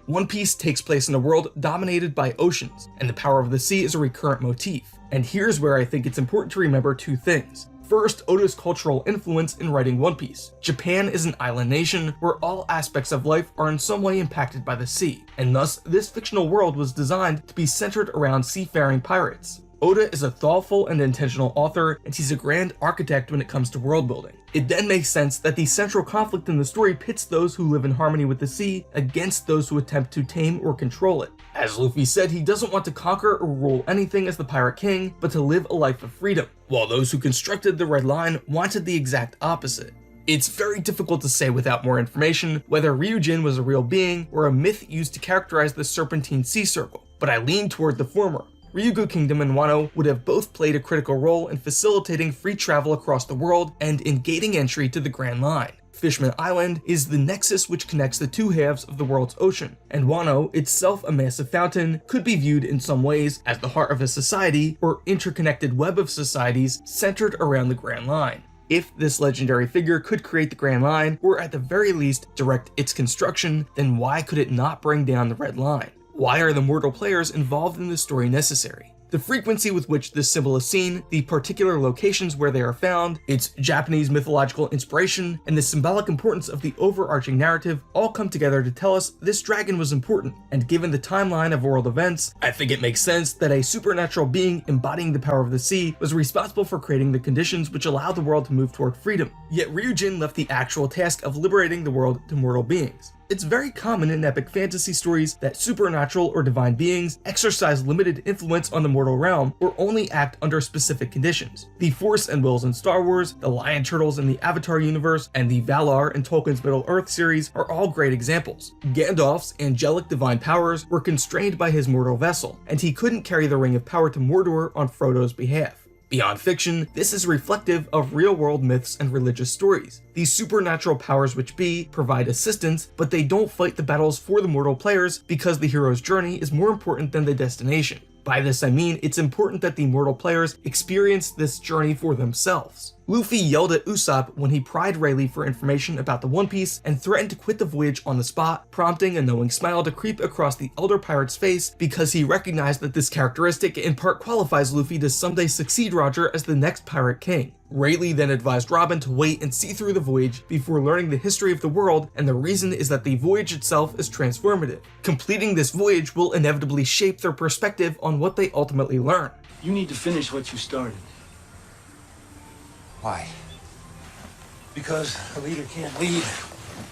One Piece takes place in a world dominated by oceans, and the power of the sea is a recurrent motif. And here's where I think it's important to remember two things. First, Oda's cultural influence in writing One Piece. Japan is an island nation where all aspects of life are in some way impacted by the sea, and thus this fictional world was designed to be centered around seafaring pirates. Oda is a thoughtful and intentional author, and he's a grand architect when it comes to world building. It then makes sense that the central conflict in the story pits those who live in harmony with the sea against those who attempt to tame or control it. As Luffy said, he doesn't want to conquer or rule anything as the Pirate King, but to live a life of freedom, while those who constructed the Red Line wanted the exact opposite. It's very difficult to say without more information whether Ryujin was a real being or a myth used to characterize the Serpentine Sea Circle, but I lean toward the former. Ryugu Kingdom and Wano would have both played a critical role in facilitating free travel across the world and in gating entry to the Grand Line. Fishman Island is the nexus which connects the two halves of the world's ocean, and Wano, itself a massive fountain, could be viewed in some ways as the heart of a society or interconnected web of societies centered around the Grand Line. If this legendary figure could create the Grand Line, or at the very least direct its construction, then why could it not bring down the Red Line? Why are the mortal players involved in this story necessary? The frequency with which this symbol is seen, the particular locations where they are found, its Japanese mythological inspiration, and the symbolic importance of the overarching narrative all come together to tell us this dragon was important, and given the timeline of world events, I think it makes sense that a supernatural being embodying the power of the sea was responsible for creating the conditions which allowed the world to move toward freedom. Yet Ryujin left the actual task of liberating the world to mortal beings. It's very common in epic fantasy stories that supernatural or divine beings exercise limited influence on the mortal realm or only act under specific conditions. The Force and Wills in Star Wars, the Lion Turtles in the Avatar universe, and the Valar in Tolkien's Middle-earth series are all great examples. Gandalf's angelic divine powers were constrained by his mortal vessel, and he couldn't carry the Ring of Power to Mordor on Frodo's behalf. Beyond fiction, this is reflective of real-world myths and religious stories. These supernatural powers which be provide assistance, but they don't fight the battles for the mortal players because the hero's journey is more important than the destination. By this I mean it's important that the mortal players experience this journey for themselves. Luffy yelled at Usopp when he pried Rayleigh for information about the One Piece and threatened to quit the voyage on the spot, prompting a knowing smile to creep across the elder pirate's face because he recognized that this characteristic in part qualifies Luffy to someday succeed Roger as the next pirate king. Rayleigh then advised Robin to wait and see through the voyage before learning the history of the world, and the reason is that the voyage itself is transformative. Completing this voyage will inevitably shape their perspective on what they ultimately learn. You need to finish what you started. Why? Because a leader can't lead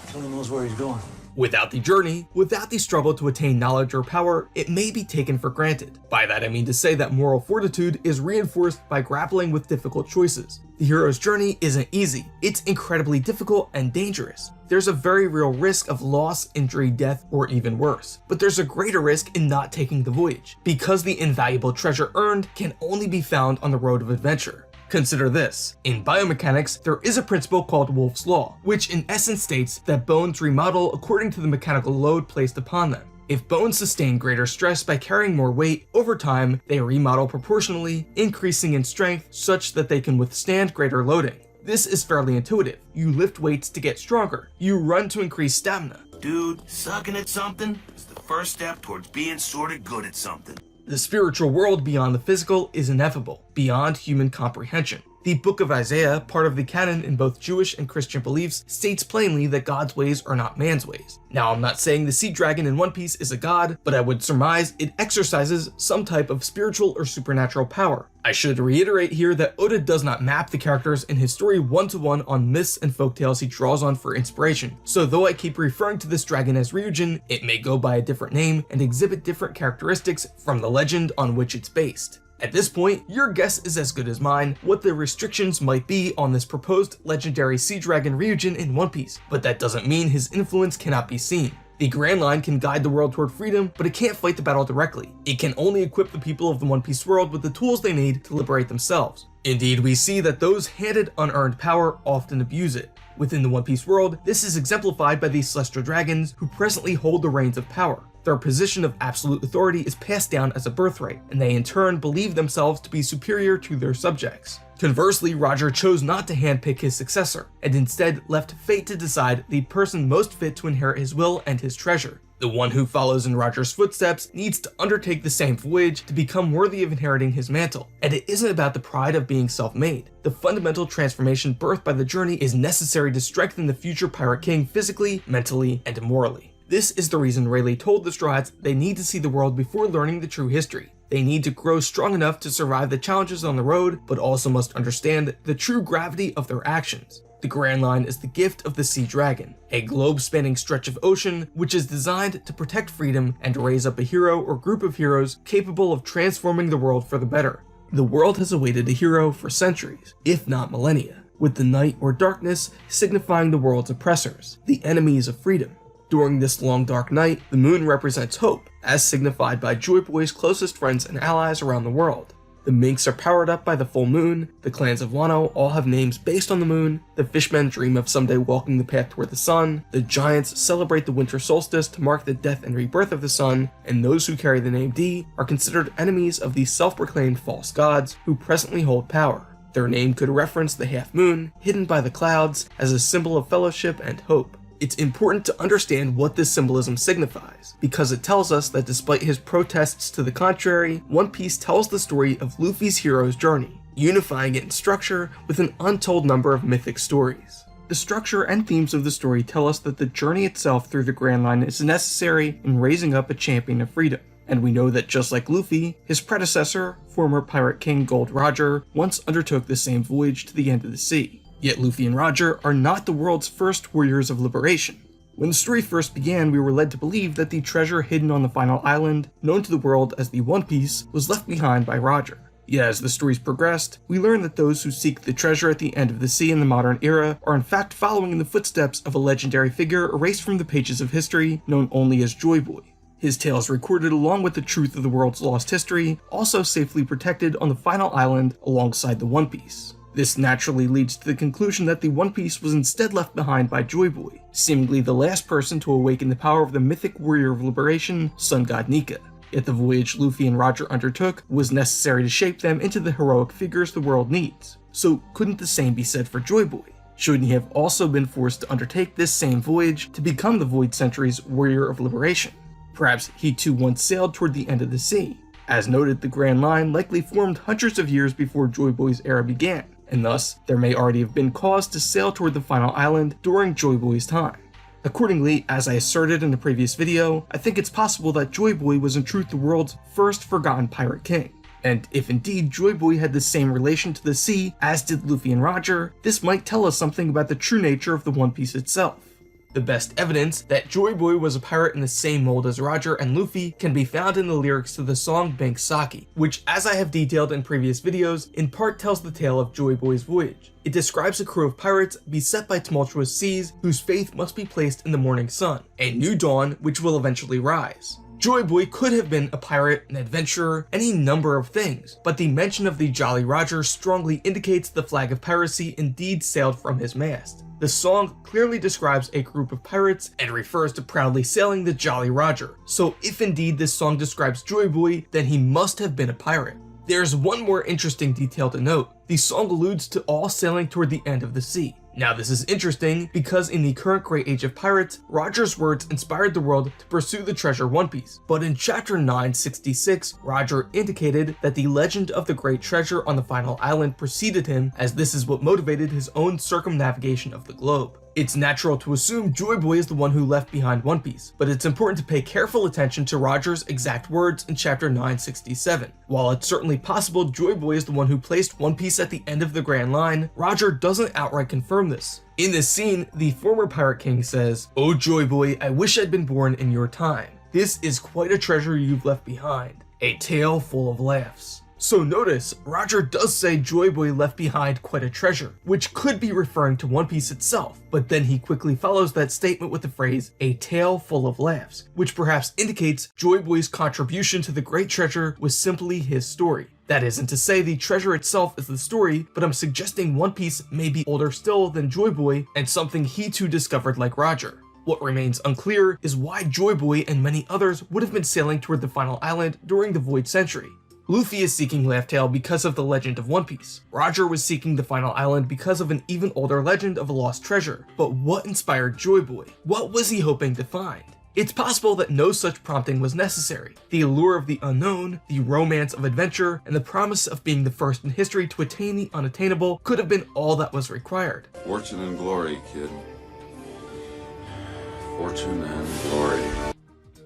until he knows where he's going. Without the journey, without the struggle to attain knowledge or power, it may be taken for granted. By that I mean to say that moral fortitude is reinforced by grappling with difficult choices. The hero's journey isn't easy, it's incredibly difficult and dangerous. There's a very real risk of loss, injury, death, or even worse. But there's a greater risk in not taking the voyage, because the invaluable treasure earned can only be found on the road of adventure. Consider this. In biomechanics, there is a principle called Wolff's Law, which in essence states that bones remodel according to the mechanical load placed upon them. If bones sustain greater stress by carrying more weight, over time, they remodel proportionally, increasing in strength such that they can withstand greater loading. This is fairly intuitive. You lift weights to get stronger. You run to increase stamina. Dude, sucking at something is the first step towards being sorta good at something. The spiritual world beyond the physical is ineffable, beyond human comprehension. The Book of Isaiah, part of the canon in both Jewish and Christian beliefs, states plainly that God's ways are not man's ways. Now, I'm not saying the sea dragon in One Piece is a god, but I would surmise it exercises some type of spiritual or supernatural power. I should reiterate here that Oda does not map the characters in his story one-to-one on myths and folktales he draws on for inspiration, so though I keep referring to this dragon as Ryujin, it may go by a different name and exhibit different characteristics from the legend on which it's based. At this point, your guess is as good as mine what the restrictions might be on this proposed legendary sea dragon Ryujin in One Piece, but that doesn't mean his influence cannot be seen. The Grand Line can guide the world toward freedom, but it can't fight the battle directly. It can only equip the people of the One Piece world with the tools they need to liberate themselves. Indeed, we see that those handed unearned power often abuse it. Within the One Piece world, this is exemplified by the Celestial Dragons who presently hold the reins of power. Their position of absolute authority is passed down as a birthright, and they in turn believe themselves to be superior to their subjects. Conversely, Roger chose not to handpick his successor, and instead left fate to decide the person most fit to inherit his will and his treasure. The one who follows in Roger's footsteps needs to undertake the same voyage to become worthy of inheriting his mantle, and it isn't about the pride of being self-made. The fundamental transformation birthed by the journey is necessary to strengthen the future Pirate King physically, mentally, and morally. This is the reason Rayleigh told the Straw Hats they need to see the world before learning the true history. They need to grow strong enough to survive the challenges on the road, but also must understand the true gravity of their actions. The Grand Line is the gift of the Sea Dragon, a globe-spanning stretch of ocean which is designed to protect freedom and raise up a hero or group of heroes capable of transforming the world for the better. The world has awaited a hero for centuries, if not millennia, with the night or darkness signifying the world's oppressors, the enemies of freedom. During this long dark night, the moon represents hope, as signified by JoyBoy's closest friends and allies around the world. The minks are powered up by the full moon, the clans of Wano all have names based on the moon, the fishmen dream of someday walking the path toward the sun, the giants celebrate the winter solstice to mark the death and rebirth of the sun, and those who carry the name D are considered enemies of these self-proclaimed false gods who presently hold power. Their name could reference the half moon, hidden by the clouds, as a symbol of fellowship and hope. It's important to understand what this symbolism signifies, because it tells us that despite his protests to the contrary, One Piece tells the story of Luffy's hero's journey, unifying it in structure with an untold number of mythic stories. The structure and themes of the story tell us that the journey itself through the Grand Line is necessary in raising up a champion of freedom. And we know that just like Luffy, his predecessor, former Pirate King Gold Roger, once undertook the same voyage to the end of the sea. Yet Luffy and Roger are not the world's first warriors of liberation. When the story first began, we were led to believe that the treasure hidden on the final island, known to the world as the One Piece, was left behind by Roger. Yet as the stories progressed, we learn that those who seek the treasure at the end of the sea in the modern era are in fact following in the footsteps of a legendary figure erased from the pages of history, known only as JoyBoy. His tale is recorded along with the truth of the world's lost history, also safely protected on the final island alongside the One Piece. This naturally leads to the conclusion that the One Piece was instead left behind by JoyBoy, seemingly the last person to awaken the power of the mythic warrior of liberation, Sun God Nika. Yet the voyage Luffy and Roger undertook was necessary to shape them into the heroic figures the world needs. So couldn't the same be said for JoyBoy? Shouldn't he have also been forced to undertake this same voyage to become the Void Century's warrior of liberation? Perhaps he too once sailed toward the end of the sea. As noted, the Grand Line likely formed hundreds of years before JoyBoy's era began, and thus there may already have been cause to sail toward the final island during JoyBoy's time. Accordingly, as I asserted in the previous video, I think it's possible that JoyBoy was in truth the world's first forgotten pirate king. And if indeed JoyBoy had the same relation to the sea as did Luffy and Roger, this might tell us something about the true nature of the One Piece itself. The best evidence that JoyBoy was a pirate in the same mold as Roger and Luffy can be found in the lyrics to the song Bank Sake, which, as I have detailed in previous videos, in part tells the tale of JoyBoy's voyage. It describes a crew of pirates beset by tumultuous seas whose faith must be placed in the morning sun, a new dawn which will eventually rise. JoyBoy could have been a pirate, an adventurer, any number of things, but the mention of the Jolly Roger strongly indicates the flag of piracy indeed sailed from his mast. The song clearly describes a group of pirates and refers to proudly sailing the Jolly Roger, so if indeed this song describes JoyBoy, then he must have been a pirate. There's one more interesting detail to note. The song alludes to all sailing toward the end of the sea. Now this is interesting because in the current great age of pirates, Roger's words inspired the world to pursue the treasure One Piece. But in chapter 966, Roger indicated that the legend of the great treasure on the final island preceded him, as this is what motivated his own circumnavigation of the globe. It's natural to assume JoyBoy is the one who left behind One Piece, but it's important to pay careful attention to Roger's exact words in chapter 967. While it's certainly possible JoyBoy is the one who placed One Piece at the end of the Grand Line, Roger doesn't outright confirm this. In this scene, the former Pirate King says, "Oh JoyBoy, I wish I'd been born in your time. This is quite a treasure you've left behind. A tale full of laughs." So notice, Roger does say JoyBoy left behind quite a treasure, which could be referring to One Piece itself, but then he quickly follows that statement with the phrase, "a tale full of laughs," which perhaps indicates JoyBoy's contribution to the great treasure was simply his story. That isn't to say the treasure itself is the story, but I'm suggesting One Piece may be older still than JoyBoy and something he too discovered like Roger. What remains unclear is why JoyBoy and many others would have been sailing toward the final island during the Void Century. Luffy is seeking Laugh Tale because of the legend of One Piece. Roger was seeking the final island because of an even older legend of a lost treasure. But what inspired JoyBoy? What was he hoping to find? It's possible that no such prompting was necessary. The allure of the unknown, the romance of adventure, and the promise of being the first in history to attain the unattainable could have been all that was required. Fortune and glory, kid. Fortune and glory.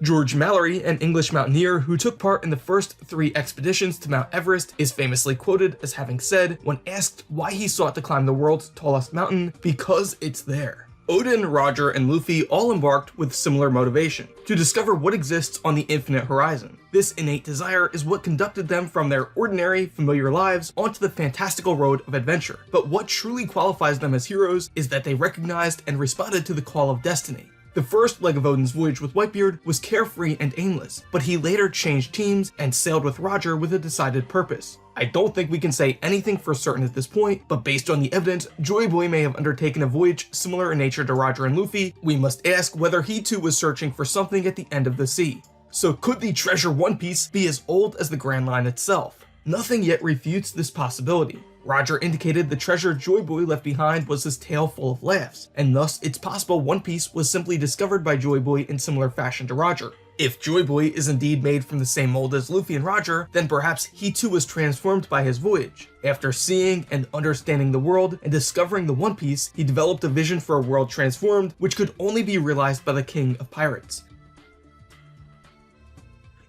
George Mallory, an English mountaineer who took part in the first 3 expeditions to Mount Everest, is famously quoted as having said, when asked why he sought to climb the world's tallest mountain, "Because it's there." Odin, Roger, and Luffy all embarked with similar motivation, to discover what exists on the infinite horizon. This innate desire is what conducted them from their ordinary, familiar lives onto the fantastical road of adventure. But what truly qualifies them as heroes is that they recognized and responded to the call of destiny. The first leg of Odin's voyage with Whitebeard was carefree and aimless, but he later changed teams and sailed with Roger with a decided purpose. I don't think we can say anything for certain at this point, but based on the evidence, JoyBoy may have undertaken a voyage similar in nature to Roger and Luffy. We must ask whether he too was searching for something at the end of the sea. So could the treasure One Piece be as old as the Grand Line itself? Nothing yet refutes this possibility. Roger indicated the treasure JoyBoy left behind was his tale full of laughs, and thus it's possible One Piece was simply discovered by JoyBoy in similar fashion to Roger. If JoyBoy is indeed made from the same mold as Luffy and Roger, then perhaps he too was transformed by his voyage. After seeing and understanding the world and discovering the One Piece, he developed a vision for a world transformed, which could only be realized by the King of Pirates.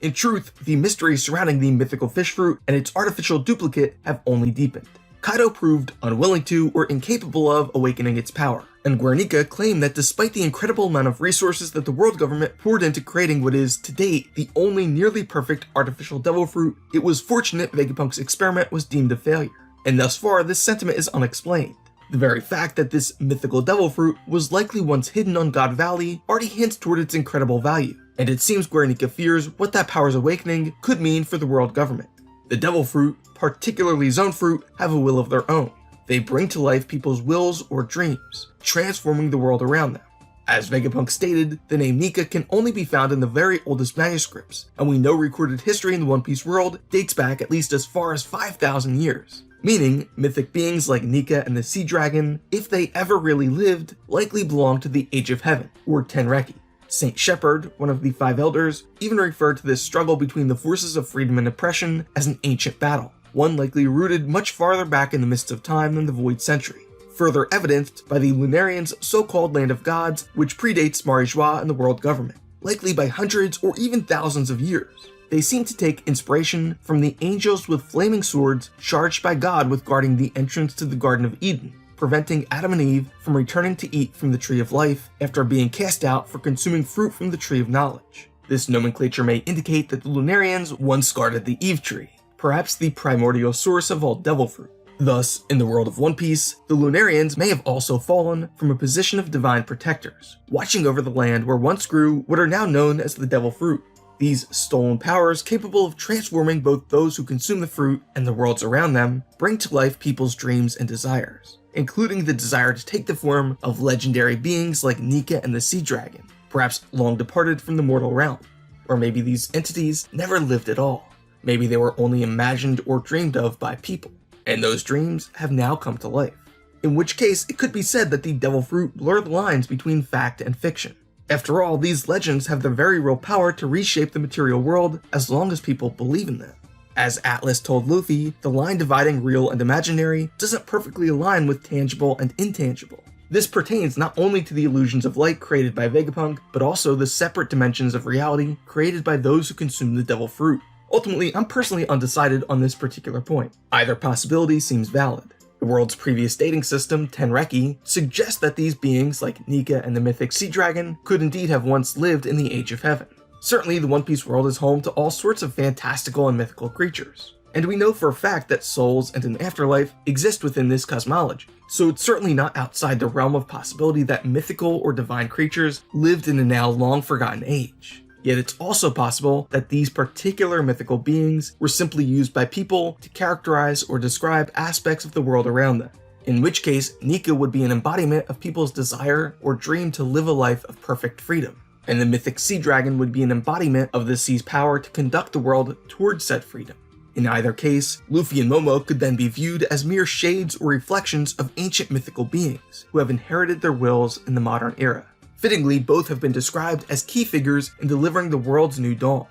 In truth, the mysteries surrounding the mythical fish fruit and its artificial duplicate have only deepened. Kaido proved unwilling to or incapable of awakening its power, and Nika claimed that despite the incredible amount of resources that the world government poured into creating what is, to date, the only nearly perfect artificial devil fruit, it was fortunate Vegapunk's experiment was deemed a failure, and thus far this sentiment is unexplained. The very fact that this mythical devil fruit was likely once hidden on God Valley already hints toward its incredible value, and it seems Nika fears what that power's awakening could mean for the world government. The devil fruit, particularly zone fruit, have a will of their own. They bring to life people's wills or dreams, transforming the world around them. As Vegapunk stated, the name Nika can only be found in the very oldest manuscripts, and we know recorded history in the One Piece world dates back at least as far as 5,000 years. Meaning, mythic beings like Nika and the Sea Dragon, if they ever really lived, likely belonged to the Age of Heaven, or Kaienreki. Saint Shepherd, one of the Five Elders, even referred to this struggle between the forces of freedom and oppression as an ancient battle, one likely rooted much farther back in the mists of time than the Void Century, further evidenced by the Lunarians' so-called Land of Gods, which predates Marie-Joie and the world government, likely by hundreds or even thousands of years. They seem to take inspiration from the angels with flaming swords charged by God with guarding the entrance to the Garden of Eden, preventing Adam and Eve from returning to eat from the Tree of Life after being cast out for consuming fruit from the Tree of Knowledge. This nomenclature may indicate that the Lunarians once guarded the Eve Tree, perhaps the primordial source of all devil fruit. Thus, in the world of One Piece, the Lunarians may have also fallen from a position of divine protectors, watching over the land where once grew what are now known as the devil fruit. These stolen powers, capable of transforming both those who consume the fruit and the worlds around them, bring to life people's dreams and desires, including the desire to take the form of legendary beings like Nika and the Sea Dragon, perhaps long departed from the mortal realm. Or maybe these entities never lived at all. Maybe they were only imagined or dreamed of by people, and those dreams have now come to life. In which case, it could be said that the devil fruit blur the lines between fact and fiction. After all, these legends have the very real power to reshape the material world as long as people believe in them. As Atlas told Luffy, the line dividing real and imaginary doesn't perfectly align with tangible and intangible. This pertains not only to the illusions of light created by Vegapunk, but also the separate dimensions of reality created by those who consume the devil fruit. Ultimately, I'm personally undecided on this particular point. Either possibility seems valid. The world's previous dating system, Kaienreki, suggests that these beings, like Nika and the mythic Sea Dragon, could indeed have once lived in the Age of Heaven. Certainly, the One Piece world is home to all sorts of fantastical and mythical creatures, and we know for a fact that souls and an afterlife exist within this cosmology, so it's certainly not outside the realm of possibility that mythical or divine creatures lived in a now long-forgotten age. Yet it's also possible that these particular mythical beings were simply used by people to characterize or describe aspects of the world around them, in which case Nika would be an embodiment of people's desire or dream to live a life of perfect freedom, and the mythic Sea Dragon would be an embodiment of the sea's power to conduct the world towards said freedom. In either case, Luffy and Momo could then be viewed as mere shades or reflections of ancient mythical beings who have inherited their wills in the modern era. Fittingly, both have been described as key figures in delivering the world's new dawn.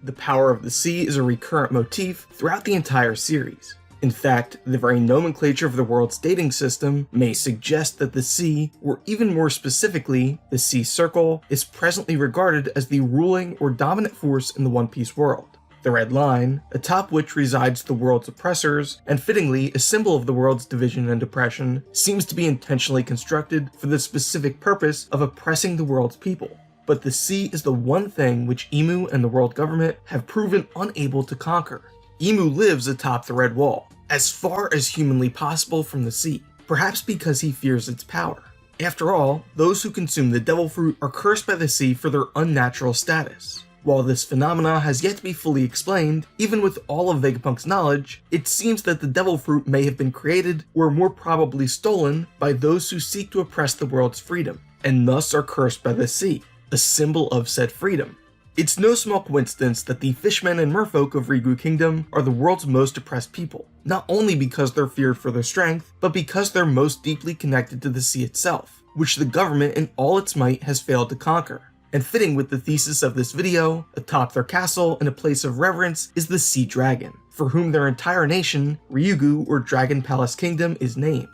The power of the sea is a recurrent motif throughout the entire series. In fact, the very nomenclature of the world's dating system may suggest that the sea, or even more specifically, the Sea Circle, is presently regarded as the ruling or dominant force in the One Piece world. The red line, atop which resides the world's oppressors, and fittingly a symbol of the world's division and oppression, seems to be intentionally constructed for the specific purpose of oppressing the world's people. But the sea is the one thing which Imu and the world government have proven unable to conquer. Imu lives atop the red wall, as far as humanly possible from the sea, perhaps because he fears its power. After all, those who consume the devil fruit are cursed by the sea for their unnatural status. While this phenomena has yet to be fully explained, even with all of Vegapunk's knowledge, it seems that the devil fruit may have been created, or more probably stolen, by those who seek to oppress the world's freedom, and thus are cursed by the sea, a symbol of said freedom. It's no small coincidence that the fishmen and merfolk of Ryugu Kingdom are the world's most oppressed people, not only because they're feared for their strength, but because they're most deeply connected to the sea itself, which the government in all its might has failed to conquer. And fitting with the thesis of this video, atop their castle and a place of reverence is the Sea Dragon, for whom their entire nation, Ryugu or Dragon Palace Kingdom, is named.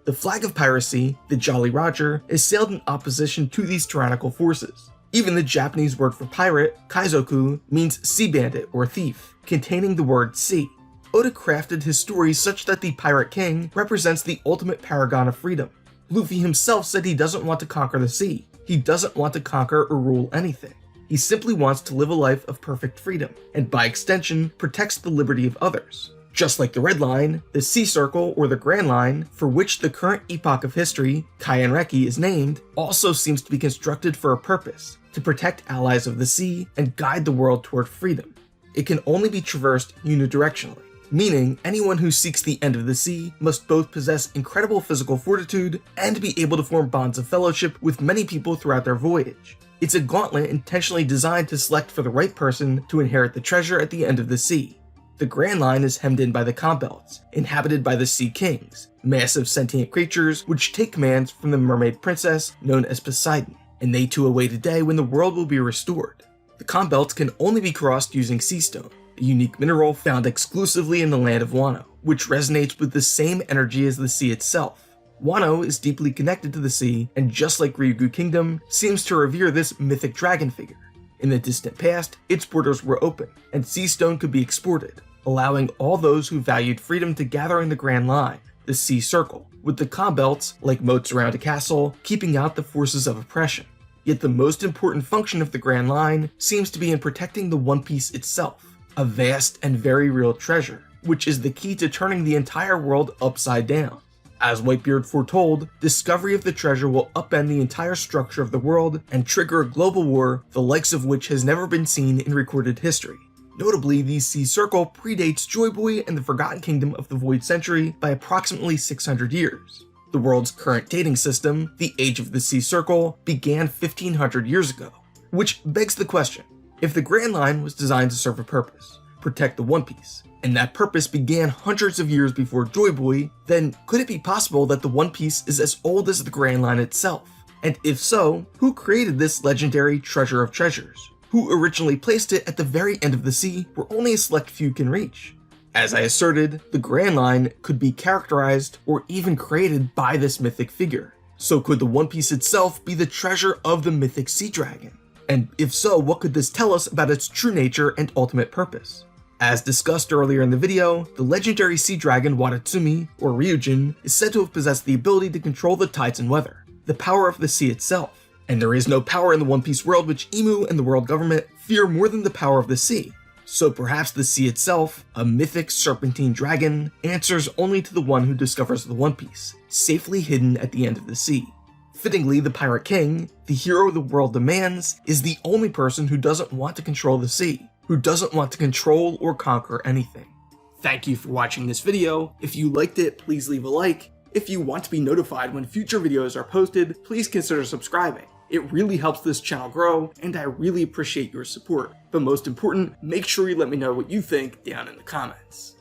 The flag of piracy, the Jolly Roger, is sailed in opposition to these tyrannical forces. Even the Japanese word for pirate, kaizoku, means sea bandit or thief, containing the word sea. Oda crafted his story such that the Pirate King represents the ultimate paragon of freedom. Luffy himself said he doesn't want to conquer the sea. He doesn't want to conquer or rule anything. He simply wants to live a life of perfect freedom, and by extension, protects the liberty of others. Just like the Red Line, the Sea Circle or the Grand Line, for which the current epoch of history, Kaienreki, is named, also seems to be constructed for a purpose, to protect allies of the sea and guide the world toward freedom. It can only be traversed unidirectionally, meaning anyone who seeks the end of the sea must both possess incredible physical fortitude and be able to form bonds of fellowship with many people throughout their voyage. It's a gauntlet intentionally designed to select for the right person to inherit the treasure at the end of the sea. The Grand Line is hemmed in by the Conch Belts, inhabited by the Sea Kings, massive sentient creatures which take commands from the mermaid princess known as Poseidon, and they too await a day when the world will be restored. The Conch Belts can only be crossed using sea stone, a unique mineral found exclusively in the land of Wano, which resonates with the same energy as the sea itself. Wano is deeply connected to the sea, and just like Ryugu Kingdom, seems to revere this mythic dragon figure. In the distant past, its borders were open, and sea stone could be exported, allowing all those who valued freedom to gather in the Grand Line, the Sea Circle, with the Conch Belts, like moats around a castle, keeping out the forces of oppression. Yet the most important function of the Grand Line seems to be in protecting the One Piece itself, a vast and very real treasure, which is the key to turning the entire world upside down. As Whitebeard foretold, discovery of the treasure will upend the entire structure of the world and trigger a global war the likes of which has never been seen in recorded history. Notably, the Sea Circle predates JoyBoy and the Forgotten Kingdom of the Void Century by approximately 600 years. The world's current dating system, the Age of the Sea Circle, began 1500 years ago. Which begs the question, if the Grand Line was designed to serve a purpose, protect the One Piece, and that purpose began hundreds of years before JoyBoy, then could it be possible that the One Piece is as old as the Grand Line itself? And if so, who created this legendary treasure of treasures? Who originally placed it at the very end of the sea where only a select few can reach? As I asserted, the Grand Line could be characterized or even created by this mythic figure. So could the One Piece itself be the treasure of the mythic sea dragon? And if so, what could this tell us about its true nature and ultimate purpose? As discussed earlier in the video, the legendary sea dragon Watatsumi, or Ryujin, is said to have possessed the ability to control the tides and weather, the power of the sea itself. And there is no power in the One Piece world which Imu and the world government fear more than the power of the sea. So perhaps the sea itself, a mythic serpentine dragon, answers only to the one who discovers the One Piece, safely hidden at the end of the sea. Fittingly, the Pirate King, the hero the world demands, is the only person who doesn't want to control the sea, who doesn't want to control or conquer anything. Thank you for watching this video. If you liked it, please leave a like. If you want to be notified when future videos are posted, please consider subscribing. It really helps this channel grow, and I really appreciate your support. But most important, make sure you let me know what you think down in the comments.